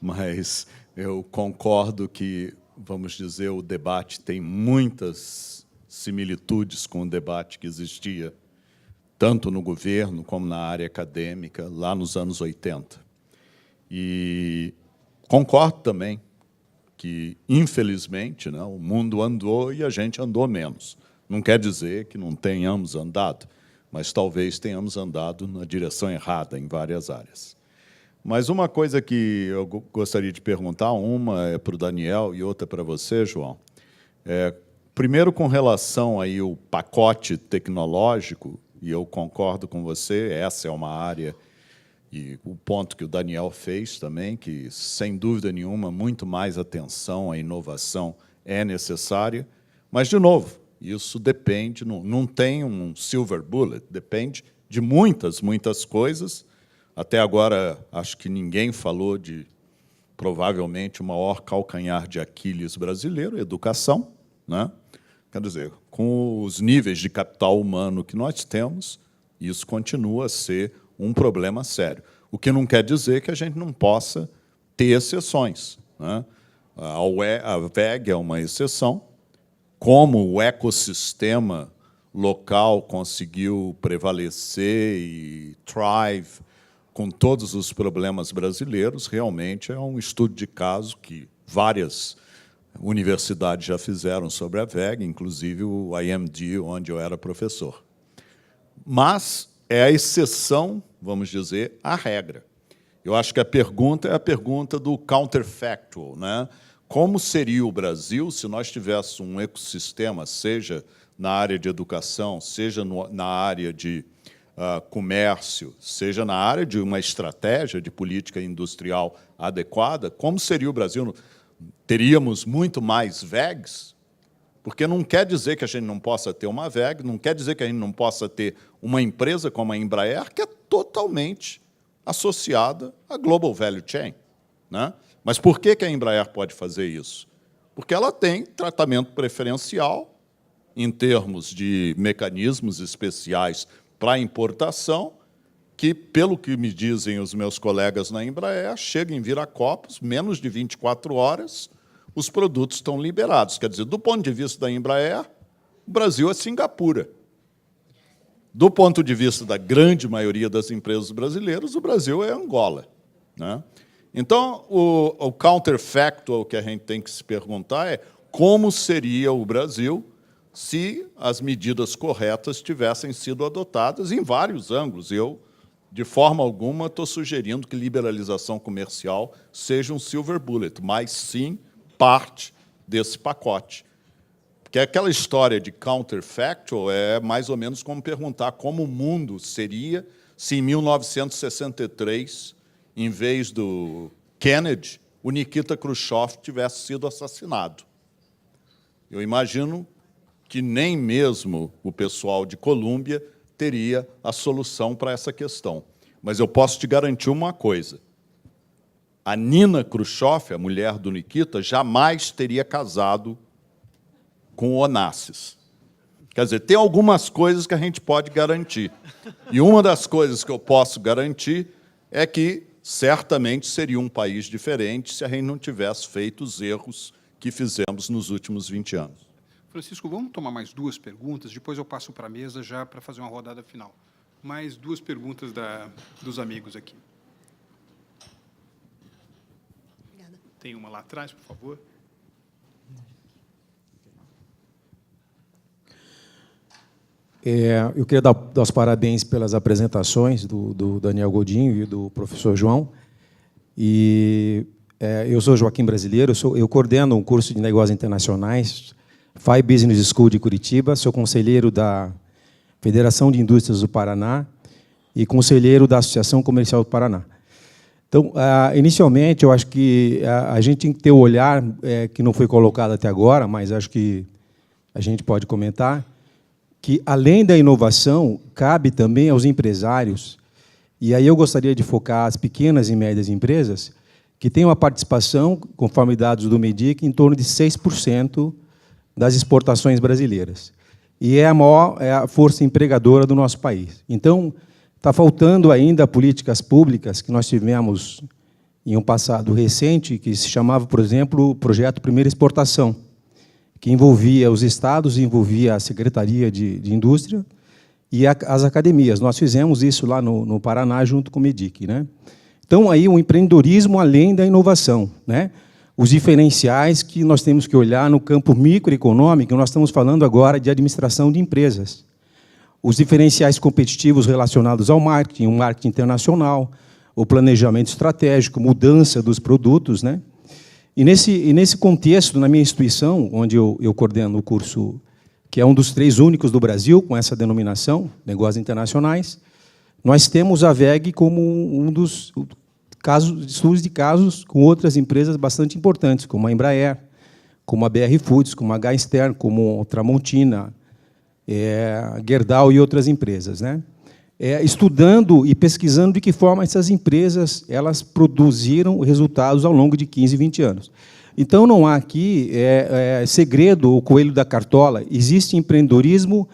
mas eu concordo que, vamos dizer, o debate tem muitas similitudes com o debate que existia tanto no governo como na área acadêmica, lá nos anos 80. E concordo também que, infelizmente, né, o mundo andou e a gente andou menos. Não quer dizer que não tenhamos andado, mas talvez tenhamos andado na direção errada em várias áreas. Mas uma coisa que eu gostaria de perguntar, uma é para o Daniel e outra para você, João. Primeiro, com relação aí ao pacote tecnológico, e eu concordo com você, essa é uma área, e o ponto que o Daniel fez também, que, sem dúvida nenhuma, muito mais atenção à inovação é necessária, mas, de novo, isso depende, não tem um silver bullet, depende de muitas coisas. Até agora, acho que ninguém falou de provavelmente o maior calcanhar de Aquiles brasileiro, educação, né? Quer dizer, com os níveis de capital humano que nós temos, isso continua a ser um problema sério. O que não quer dizer que a gente não possa ter exceções, né? A WEG é uma exceção. Como o ecossistema local conseguiu prevalecer e thrive com todos os problemas brasileiros, realmente é um estudo de caso que várias universidades já fizeram sobre a WEG, inclusive o IMD, onde eu era professor. Mas é a exceção, vamos dizer, à regra. Eu acho que a pergunta é a pergunta do counterfactual, né? Como seria o Brasil se nós tivéssemos um ecossistema, seja na área de educação, seja na área de comércio, seja na área de uma estratégia de política industrial adequada, como seria o Brasil? Teríamos muito mais WEGs? Porque não quer dizer que a gente não possa ter uma WEG, não quer dizer que a gente não possa ter uma empresa como a Embraer, que é totalmente associada à Global Value Chain, né? Mas por que a Embraer pode fazer isso? Porque ela tem tratamento preferencial em termos de mecanismos especiais para importação, que, pelo que me dizem os meus colegas na Embraer, chega em Viracopos, menos de 24 horas, os produtos estão liberados. Quer dizer, do ponto de vista da Embraer, o Brasil é Singapura. Do ponto de vista da grande maioria das empresas brasileiras, o Brasil é Angola, né? Então, o counterfactual que a gente tem que se perguntar é como seria o Brasil se as medidas corretas tivessem sido adotadas em vários ângulos. Eu, de forma alguma, estou sugerindo que liberalização comercial seja um silver bullet, mas sim parte desse pacote. Porque aquela história de counterfactual é mais ou menos como perguntar como o mundo seria se, em 1963, em vez do Kennedy, o Nikita Khrushchev tivesse sido assassinado. Eu imagino que nem mesmo o pessoal de Colômbia teria a solução para essa questão. Mas eu posso te garantir uma coisa. A Nina Khrushchev, a mulher do Nikita, jamais teria casado com o Onassis. Quer dizer, tem algumas coisas que a gente pode garantir. E uma das coisas que eu posso garantir é que certamente seria um país diferente se a gente não tivesse feito os erros que fizemos nos últimos 20 anos. Francisco, vamos tomar mais duas perguntas, depois eu passo para a mesa já para fazer uma rodada final. Mais duas perguntas dos amigos aqui. Obrigada. Tem uma lá atrás, por favor. Eu queria dar os parabéns pelas apresentações do Daniel Godinho e do professor João. Eu sou Joaquim Brasileiro, eu coordeno um curso de negócios internacionais, FI Business School de Curitiba, sou conselheiro da Federação de Indústrias do Paraná e conselheiro da Associação Comercial do Paraná. Então, inicialmente, eu acho que a gente tem que ter o olhar que não foi colocado até agora, mas acho que a gente pode comentar, que, além da inovação, cabe também aos empresários, e aí eu gostaria de focar as pequenas e médias empresas, que têm uma participação, conforme dados do MEDIC, em torno de 6% das exportações brasileiras. E é a força empregadora do nosso país. Então, está faltando ainda políticas públicas que nós tivemos em um passado recente, que se chamava, por exemplo, o Projeto Primeira Exportação, que envolvia os estados, envolvia a Secretaria de Indústria e as academias. Nós fizemos isso lá no Paraná, junto com o MEDIC, né? Então, aí, o empreendedorismo além da inovação, né? Os diferenciais que nós temos que olhar no campo microeconômico, nós estamos falando agora de administração de empresas. Os diferenciais competitivos relacionados ao marketing, o marketing internacional, o planejamento estratégico, mudança dos produtos, né? E nesse contexto, na minha instituição, onde eu coordeno o curso, que é um dos 3 únicos do Brasil com essa denominação, Negócios Internacionais, nós temos a WEG como um dos estudos de casos com outras empresas bastante importantes, como a Embraer, como a BR Foods, como a Gastern, como a Tramontina, Gerdau e outras empresas, né? estudando e pesquisando de que forma essas empresas elas produziram resultados ao longo de 15, 20 anos. Então, não há aqui segredo, o coelho da cartola. Existe empreendedorismo,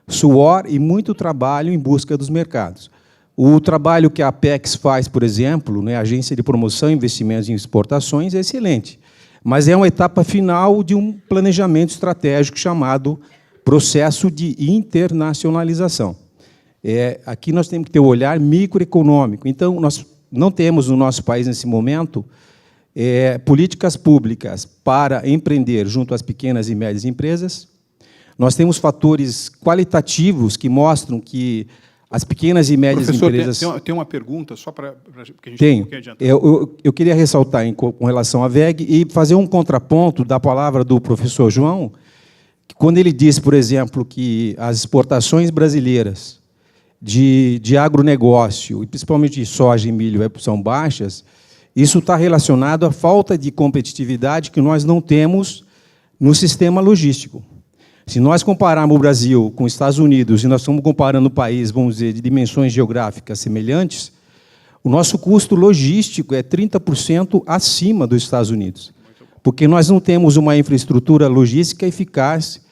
suor e muito trabalho em busca dos mercados. O trabalho que a Apex faz, por exemplo, né, a Agência de Promoção e Investimentos em Exportações, é excelente, mas é uma etapa final de um planejamento estratégico chamado processo de internacionalização. Aqui nós temos que ter um olhar microeconômico. Então, nós não temos no nosso país, nesse momento, políticas públicas para empreender junto às pequenas e médias empresas. Nós temos fatores qualitativos que mostram que as pequenas e médias empresas... Tem uma pergunta, só para a gente Tenho. adiantar. Eu queria ressaltar com relação à VEG e fazer um contraponto da palavra do professor João, que quando ele disse, por exemplo, que as exportações brasileiras de agronegócio, e principalmente de soja e milho, são baixas, isso está relacionado à falta de competitividade que nós não temos no sistema logístico. Se nós compararmos o Brasil com os Estados Unidos, e nós estamos comparando o país, vamos dizer, de dimensões geográficas semelhantes, o nosso custo logístico é 30% acima dos Estados Unidos, porque nós não temos uma infraestrutura logística eficaz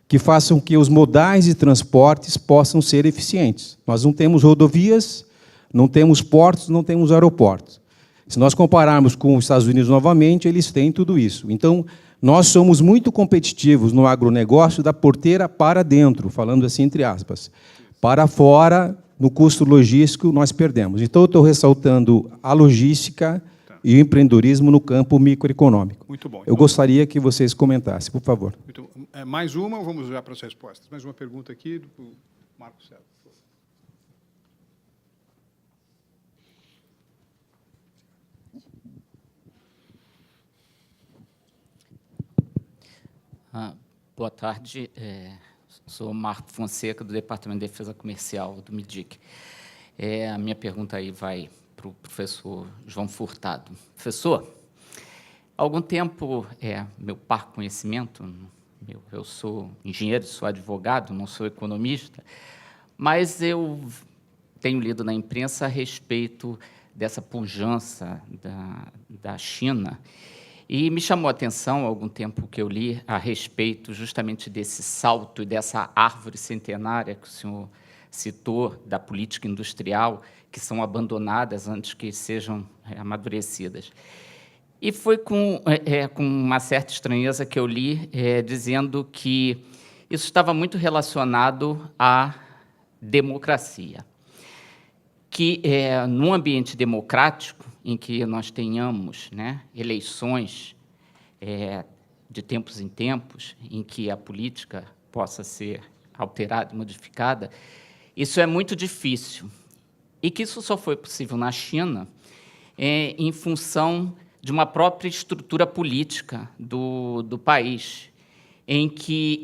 que faça com que os modais de transportes possam ser eficientes. Nós não temos rodovias, não temos portos, não temos aeroportos. Se nós compararmos com os Estados Unidos novamente, eles têm tudo isso. Então, nós somos muito competitivos no agronegócio da porteira para dentro, falando assim entre aspas. Para fora, no custo logístico, nós perdemos. Então, eu estou ressaltando a logística e o empreendedorismo no campo microeconômico. Muito bom. Eu gostaria que vocês comentassem, por favor. Mais uma ou vamos já para as respostas? Mais uma pergunta aqui do Marco César. Boa tarde, sou Marco Fonseca, do Departamento de Defesa Comercial do MIDIC. A minha pergunta aí vai para o professor João Furtado. Professor, há algum tempo, meu parco conhecimento, eu sou engenheiro, sou advogado, não sou economista, mas eu tenho lido na imprensa a respeito dessa pujança da China. E me chamou a atenção, há algum tempo que eu li, a respeito justamente desse salto e dessa árvore centenária que o senhor citou, da política industrial, que são abandonadas antes que sejam amadurecidas. E foi com uma certa estranheza que eu li, dizendo que isso estava muito relacionado à democracia. Que, num ambiente democrático, em que nós tenhamos, né, eleições de tempos em tempos, em que a política possa ser alterada e modificada, isso é muito difícil. E que isso só foi possível na China em função de uma própria estrutura política do país, em que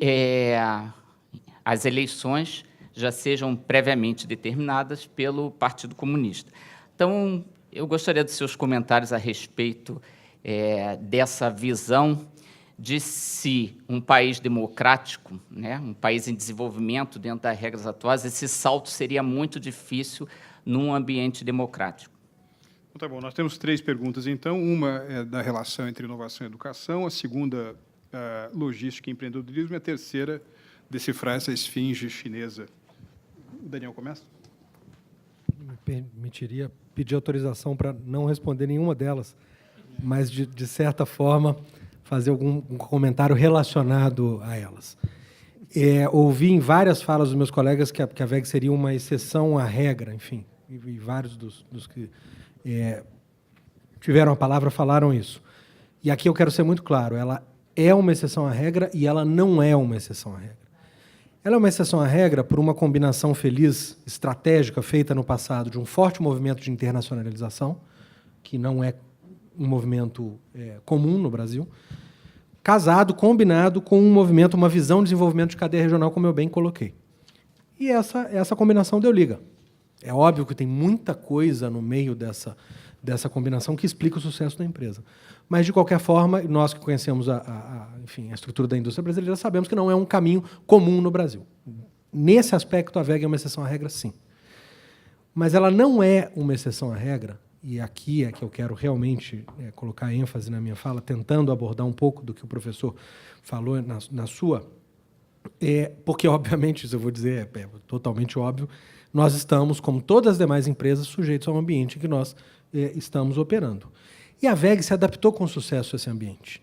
as eleições já sejam previamente determinadas pelo Partido Comunista. Então, eu gostaria dos seus comentários a respeito dessa visão de se um país democrático, né, um país em desenvolvimento dentro das regras atuais, esse salto seria muito difícil num ambiente democrático. Tá bom, nós temos 3 perguntas, então. Uma é da relação entre inovação e educação, a segunda, logística e empreendedorismo, e a terceira, decifrar essa esfinge chinesa. O Daniel começa? Me permitiria pedir autorização para não responder nenhuma delas, mas, de certa forma, fazer algum comentário relacionado a elas. Ouvi em várias falas dos meus colegas que a VEG seria uma exceção à regra, enfim, e vários dos que tiveram a palavra falaram isso. E aqui eu quero ser muito claro, ela é uma exceção à regra e ela não é uma exceção à regra. Ela é uma exceção à regra por uma combinação feliz, estratégica, feita no passado, de um forte movimento de internacionalização, que não é um movimento comum no Brasil, combinado com um movimento, uma visão de desenvolvimento de cadeia regional, como eu bem coloquei. E essa combinação deu liga. É óbvio que tem muita coisa no meio dessa combinação que explica o sucesso da empresa. Mas, de qualquer forma, nós que conhecemos enfim, a estrutura da indústria brasileira, sabemos que não é um caminho comum no Brasil. Nesse aspecto, a VEG é uma exceção à regra, sim. mas ela não é uma exceção à regra, e aqui é que eu quero realmente colocar ênfase na minha fala, tentando abordar um pouco do que o professor falou na sua, porque, obviamente, isso eu vou dizer, é totalmente óbvio, nós estamos, como todas as demais empresas, sujeitos ao ambiente em que nós estamos operando. E a WEG se adaptou com sucesso a esse ambiente.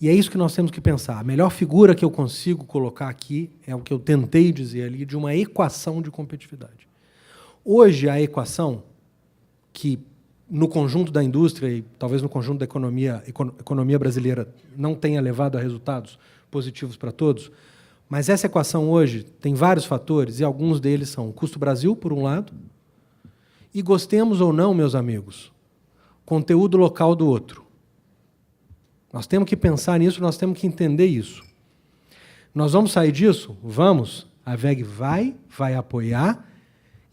E é isso que nós temos que pensar. A melhor figura que eu consigo colocar aqui é o que eu tentei dizer ali, de uma equação de competitividade. Hoje, a equação que, no conjunto da indústria e talvez no conjunto da economia brasileira, não tenha levado a resultados positivos para todos, mas essa equação hoje tem vários fatores, e alguns deles são o custo Brasil, por um lado, e gostemos ou não, meus amigos, conteúdo local do outro. Nós temos que pensar nisso, nós temos que entender isso. Nós vamos sair disso? Vamos. A WEG vai apoiar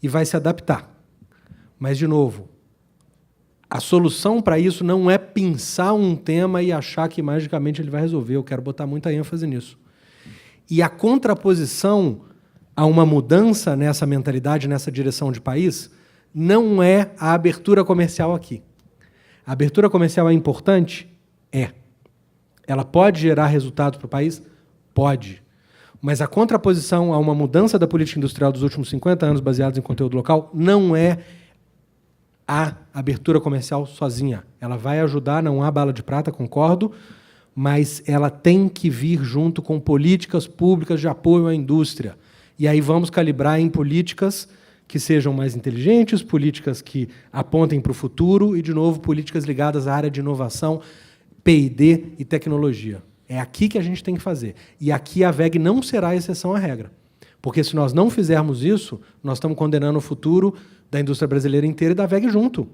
e vai se adaptar. Mas, de novo, a solução para isso não é pensar um tema e achar que magicamente ele vai resolver. Eu quero botar muita ênfase nisso. E a contraposição a uma mudança nessa mentalidade, nessa direção de país, não é a abertura comercial aqui. A abertura comercial é importante? É. Ela pode gerar resultados para o país? Pode. Mas a contraposição a uma mudança da política industrial dos últimos 50 anos baseados em conteúdo local não é a abertura comercial sozinha. Ela vai ajudar, não há bala de prata, concordo, mas ela tem que vir junto com políticas públicas de apoio à indústria. E aí vamos calibrar em políticas que sejam mais inteligentes, políticas que apontem para o futuro e, de novo, políticas ligadas à área de inovação, P&D e tecnologia. É aqui que a gente tem que fazer. E aqui a WEG não será exceção à regra. Porque, se nós não fizermos isso, nós estamos condenando o futuro da indústria brasileira inteira e da WEG junto.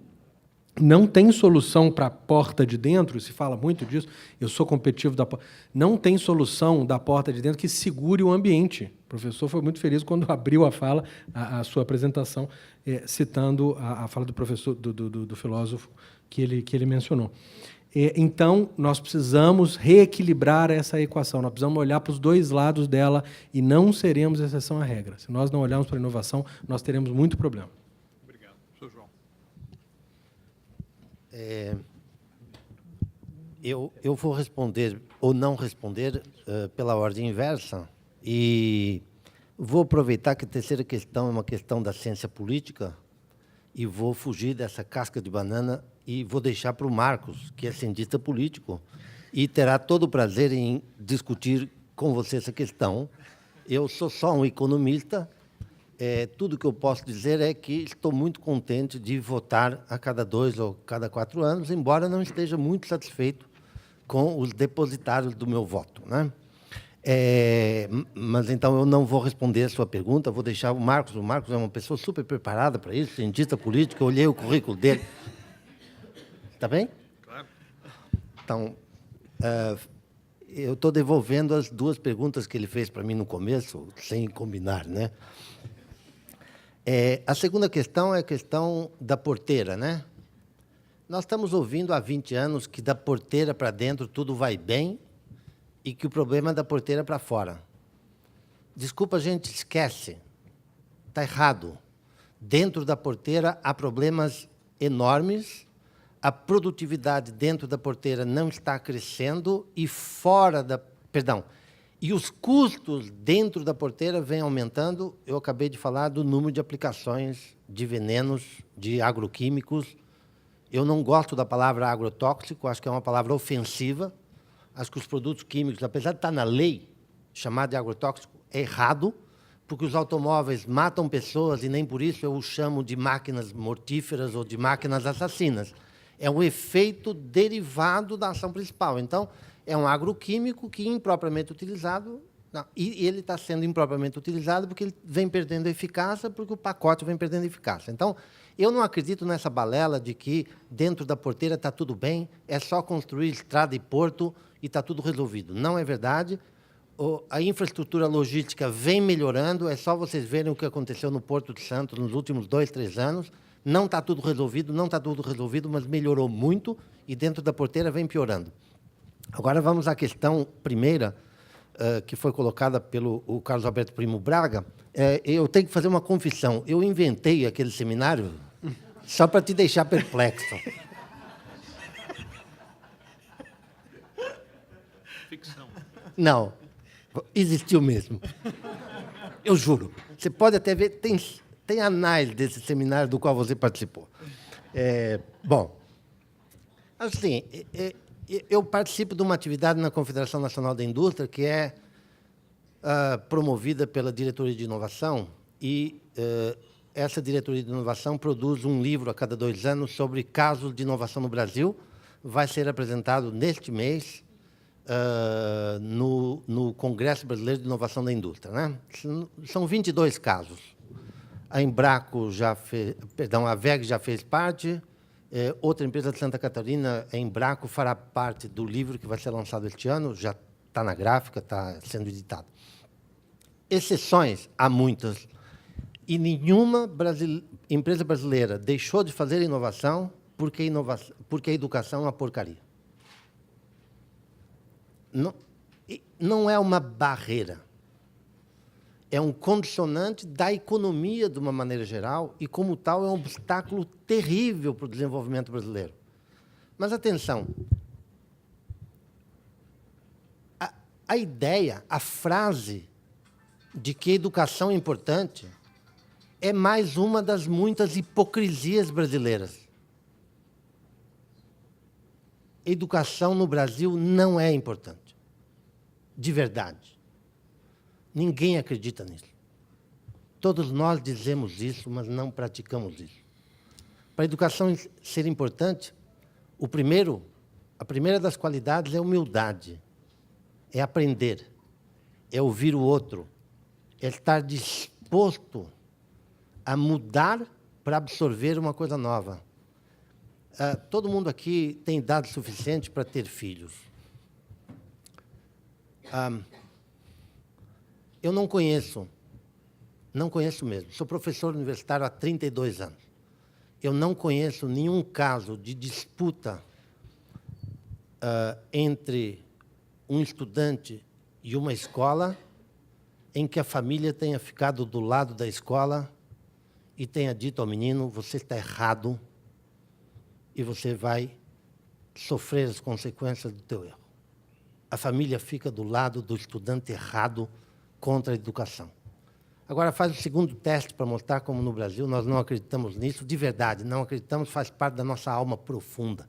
Não tem solução para a porta de dentro, se fala muito disso, eu sou competitivo da porta. Não tem solução da porta de dentro que segure o ambiente. O professor foi muito feliz quando abriu a fala, a sua apresentação, citando a fala do professor, do filósofo que ele mencionou. Então, nós precisamos reequilibrar essa equação, nós precisamos olhar para os dois lados dela e não seremos exceção à regra. Se nós não olharmos para a inovação, nós teremos muito problema. Obrigado. Sr. João. Eu vou responder ou não responder pela ordem inversa e vou aproveitar que a terceira questão é uma questão da ciência política e vou fugir dessa casca de banana e vou deixar para o Marcos, que é cientista político, e terá todo o prazer em discutir com você essa questão. Eu sou só um economista, tudo que eu posso dizer é que estou muito contente de votar a cada 2 ou cada 4 anos, embora não esteja muito satisfeito com os depositários do meu voto, né? Mas, então, eu não vou responder a sua pergunta, vou deixar o Marcos. O Marcos é uma pessoa super preparada para isso, cientista político, eu olhei o currículo dele. Está bem? Claro. Então, eu estou devolvendo as 2 perguntas que ele fez para mim no começo, sem combinar, né? A segunda questão é a questão da porteira, né? Nós estamos ouvindo há 20 anos que da porteira para dentro tudo vai bem e que o problema é da porteira para fora. Desculpa, a gente esquece. Está errado. Dentro da porteira há problemas enormes, a produtividade dentro da porteira não está crescendo e fora da... Perdão. E os custos dentro da porteira vêm aumentando. Eu acabei de falar do número de aplicações de venenos, de agroquímicos. Eu não gosto da palavra agrotóxico, acho que é uma palavra ofensiva. Acho que os produtos químicos, apesar de estar na lei, chamado de agrotóxico, é errado, porque os automóveis matam pessoas e nem por isso eu os chamo de máquinas mortíferas ou de máquinas assassinas. É um efeito derivado da ação principal. Então, é um agroquímico que, impropriamente utilizado, e ele está sendo impropriamente utilizado porque ele vem perdendo eficácia, porque o pacote vem perdendo eficácia. Então, eu não acredito nessa balela de que dentro da porteira está tudo bem, é só construir estrada e porto e está tudo resolvido. Não é verdade. A infraestrutura logística vem melhorando, é só vocês verem o que aconteceu no Porto de Santos nos últimos 2, 3 anos. Não está tudo resolvido, não está tudo resolvido, mas melhorou muito e dentro da porteira vem piorando. Agora vamos à questão primeira que foi colocada pelo o Carlos Alberto Primo Braga, eu tenho que fazer uma confissão. Eu inventei aquele seminário só para te deixar perplexo. Ficção. Não, existiu mesmo. Eu juro. Você pode até ver, tem anais desse seminário do qual você participou. Bom, assim, eu participo de uma atividade na Confederação Nacional da Indústria que é promovida pela Diretoria de Inovação e essa Diretoria de Inovação produz um livro a cada 2 anos sobre casos de inovação no Brasil. Vai ser apresentado neste mês no Congresso Brasileiro de Inovação da Indústria, né? São 22 casos. A Embraco já fez, perdão, a VEG já fez parte. Outra empresa de Santa Catarina, a Embraco, fará parte do livro que vai ser lançado este ano, já está na gráfica, está sendo editado. Exceções, há muitas. E nenhuma empresa brasileira deixou de fazer inovação porque a educação é uma porcaria. Não é uma barreira. É um condicionante da economia, de uma maneira geral, e, como tal, é um obstáculo terrível para o desenvolvimento brasileiro. Mas, atenção, a ideia, a frase de que a educação é importante é mais uma das muitas hipocrisias brasileiras. A educação no Brasil não é importante, de verdade. Ninguém acredita nisso. Todos nós dizemos isso, mas não praticamos isso. Para a educação ser importante, a primeira das qualidades é humildade, é aprender, é ouvir o outro, é estar disposto a mudar para absorver uma coisa nova. Todo mundo aqui tem idade suficiente para ter filhos. Eu não conheço mesmo. Sou professor universitário há 32 anos. Eu não conheço nenhum caso de disputa entre um estudante e uma escola em que a família tenha ficado do lado da escola e tenha dito ao menino: você está errado e você vai sofrer as consequências do teu erro. A família fica do lado do estudante errado contra a educação. Agora, faz o segundo teste para mostrar como, no Brasil, nós não acreditamos nisso, de verdade, não acreditamos, faz parte da nossa alma profunda.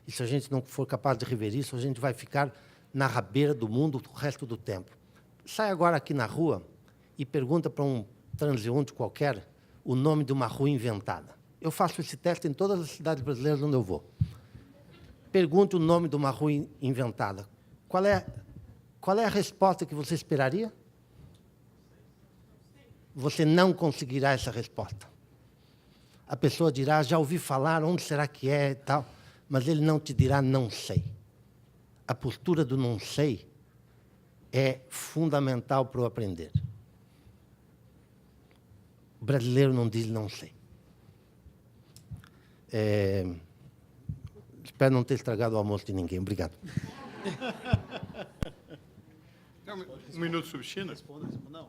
E se a gente não for capaz de rever isso, a gente vai ficar na rabeira do mundo o resto do tempo. Sai agora aqui na rua e pergunta para um transeunte qualquer o nome de uma rua inventada. Eu faço esse teste em todas as cidades brasileiras onde eu vou. Pergunte o nome de uma rua inventada. Qual é a resposta que você esperaria? Você não conseguirá essa resposta. A pessoa dirá: já ouvi falar, onde será que é e tal, mas ele não te dirá não sei. A postura do não sei é fundamental para o aprender. O brasileiro não diz não sei. Espero não ter estragado o almoço de ninguém. Obrigado. Um minuto sobre China? Não.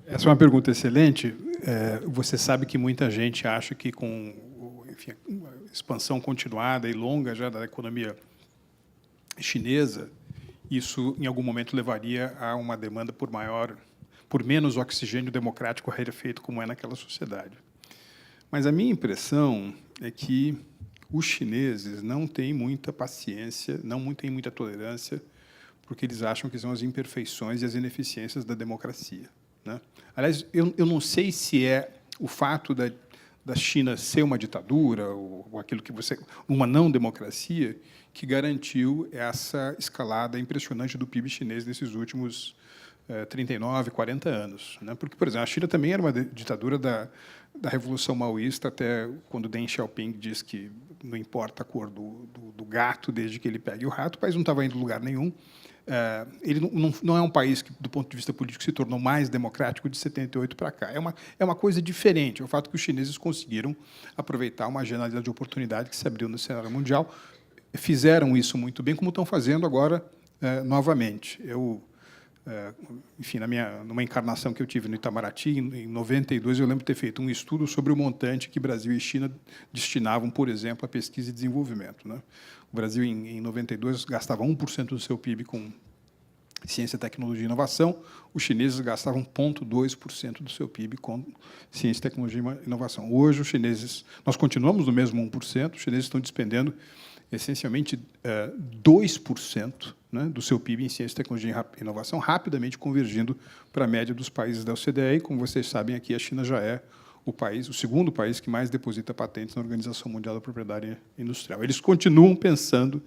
Essa é uma pergunta excelente. Você sabe que muita gente acha que, com a expansão continuada e longa já da economia chinesa, isso, em algum momento, levaria a uma demanda por menos oxigênio democrático rarefeito, como é naquela sociedade. Mas a minha impressão é que os chineses não têm muita paciência, não têm muita tolerância, porque eles acham que são as imperfeições e as ineficiências da democracia, né? Aliás, eu não sei se é o fato da China ser uma ditadura ou aquilo que uma não democracia que garantiu essa escalada impressionante do PIB chinês nesses últimos 39, 40 anos, né? Porque, por exemplo, a China também era uma ditadura da Revolução Maoísta, até quando Deng Xiaoping diz que não importa a cor do gato, desde que ele pegue o rato. O país não estava indo a lugar nenhum. Ele não é um país que, do ponto de vista político, se tornou mais democrático de 78 para cá. É uma coisa diferente. É o fato que os chineses conseguiram aproveitar uma janela de oportunidade que se abriu no cenário mundial, fizeram isso muito bem, como estão fazendo agora novamente. Enfim, numa encarnação que eu tive no Itamaraty, em 92, eu lembro de ter feito um estudo sobre o montante que Brasil e China destinavam, por exemplo, à pesquisa e desenvolvimento, né? O Brasil, em 92, gastava 1% do seu PIB com ciência, tecnologia e inovação. Os chineses gastavam 0,2% do seu PIB com ciência, tecnologia e inovação. Hoje, os chineses... Nós continuamos no mesmo 1%, os chineses estão despendendo essencialmente 2%, né, do seu PIB em ciência, tecnologia e inovação, rapidamente convergindo para a média dos países da OCDE. E, como vocês sabem, aqui a China já é o segundo país que mais deposita patentes na Organização Mundial da Propriedade Industrial. Eles continuam pensando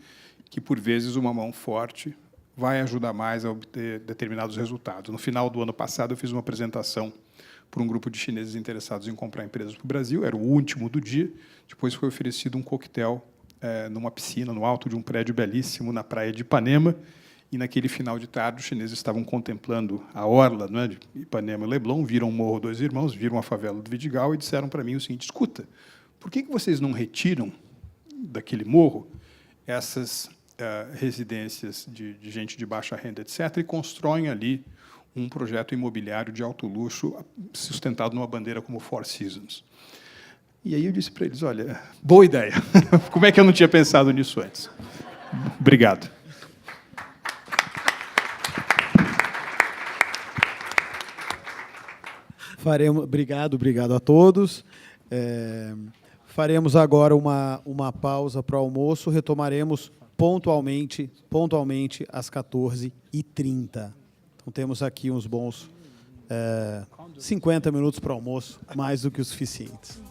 que, por vezes, uma mão forte vai ajudar mais a obter determinados resultados. No final do ano passado, eu fiz uma apresentação para um grupo de chineses interessados em comprar empresas para o Brasil. Era o último do dia. Depois foi oferecido um coquetel numa piscina, no alto de um prédio belíssimo, na praia de Ipanema. E, naquele final de tarde, os chineses estavam contemplando a orla, não é, de Ipanema e Leblon, viram o Morro Dois Irmãos, viram a favela do Vidigal e disseram para mim o seguinte: escuta, por que vocês não retiram daquele morro essas residências de gente de baixa renda, etc., e constroem ali um projeto imobiliário de alto luxo sustentado numa bandeira como Four Seasons? E aí eu disse para eles: olha, boa ideia. Como é que eu não tinha pensado nisso antes? Obrigado. Obrigado a todos. Faremos agora uma pausa para o almoço. Retomaremos pontualmente às 14h30. Então, temos aqui uns bons 50 minutos para o almoço, mais do que o suficientes.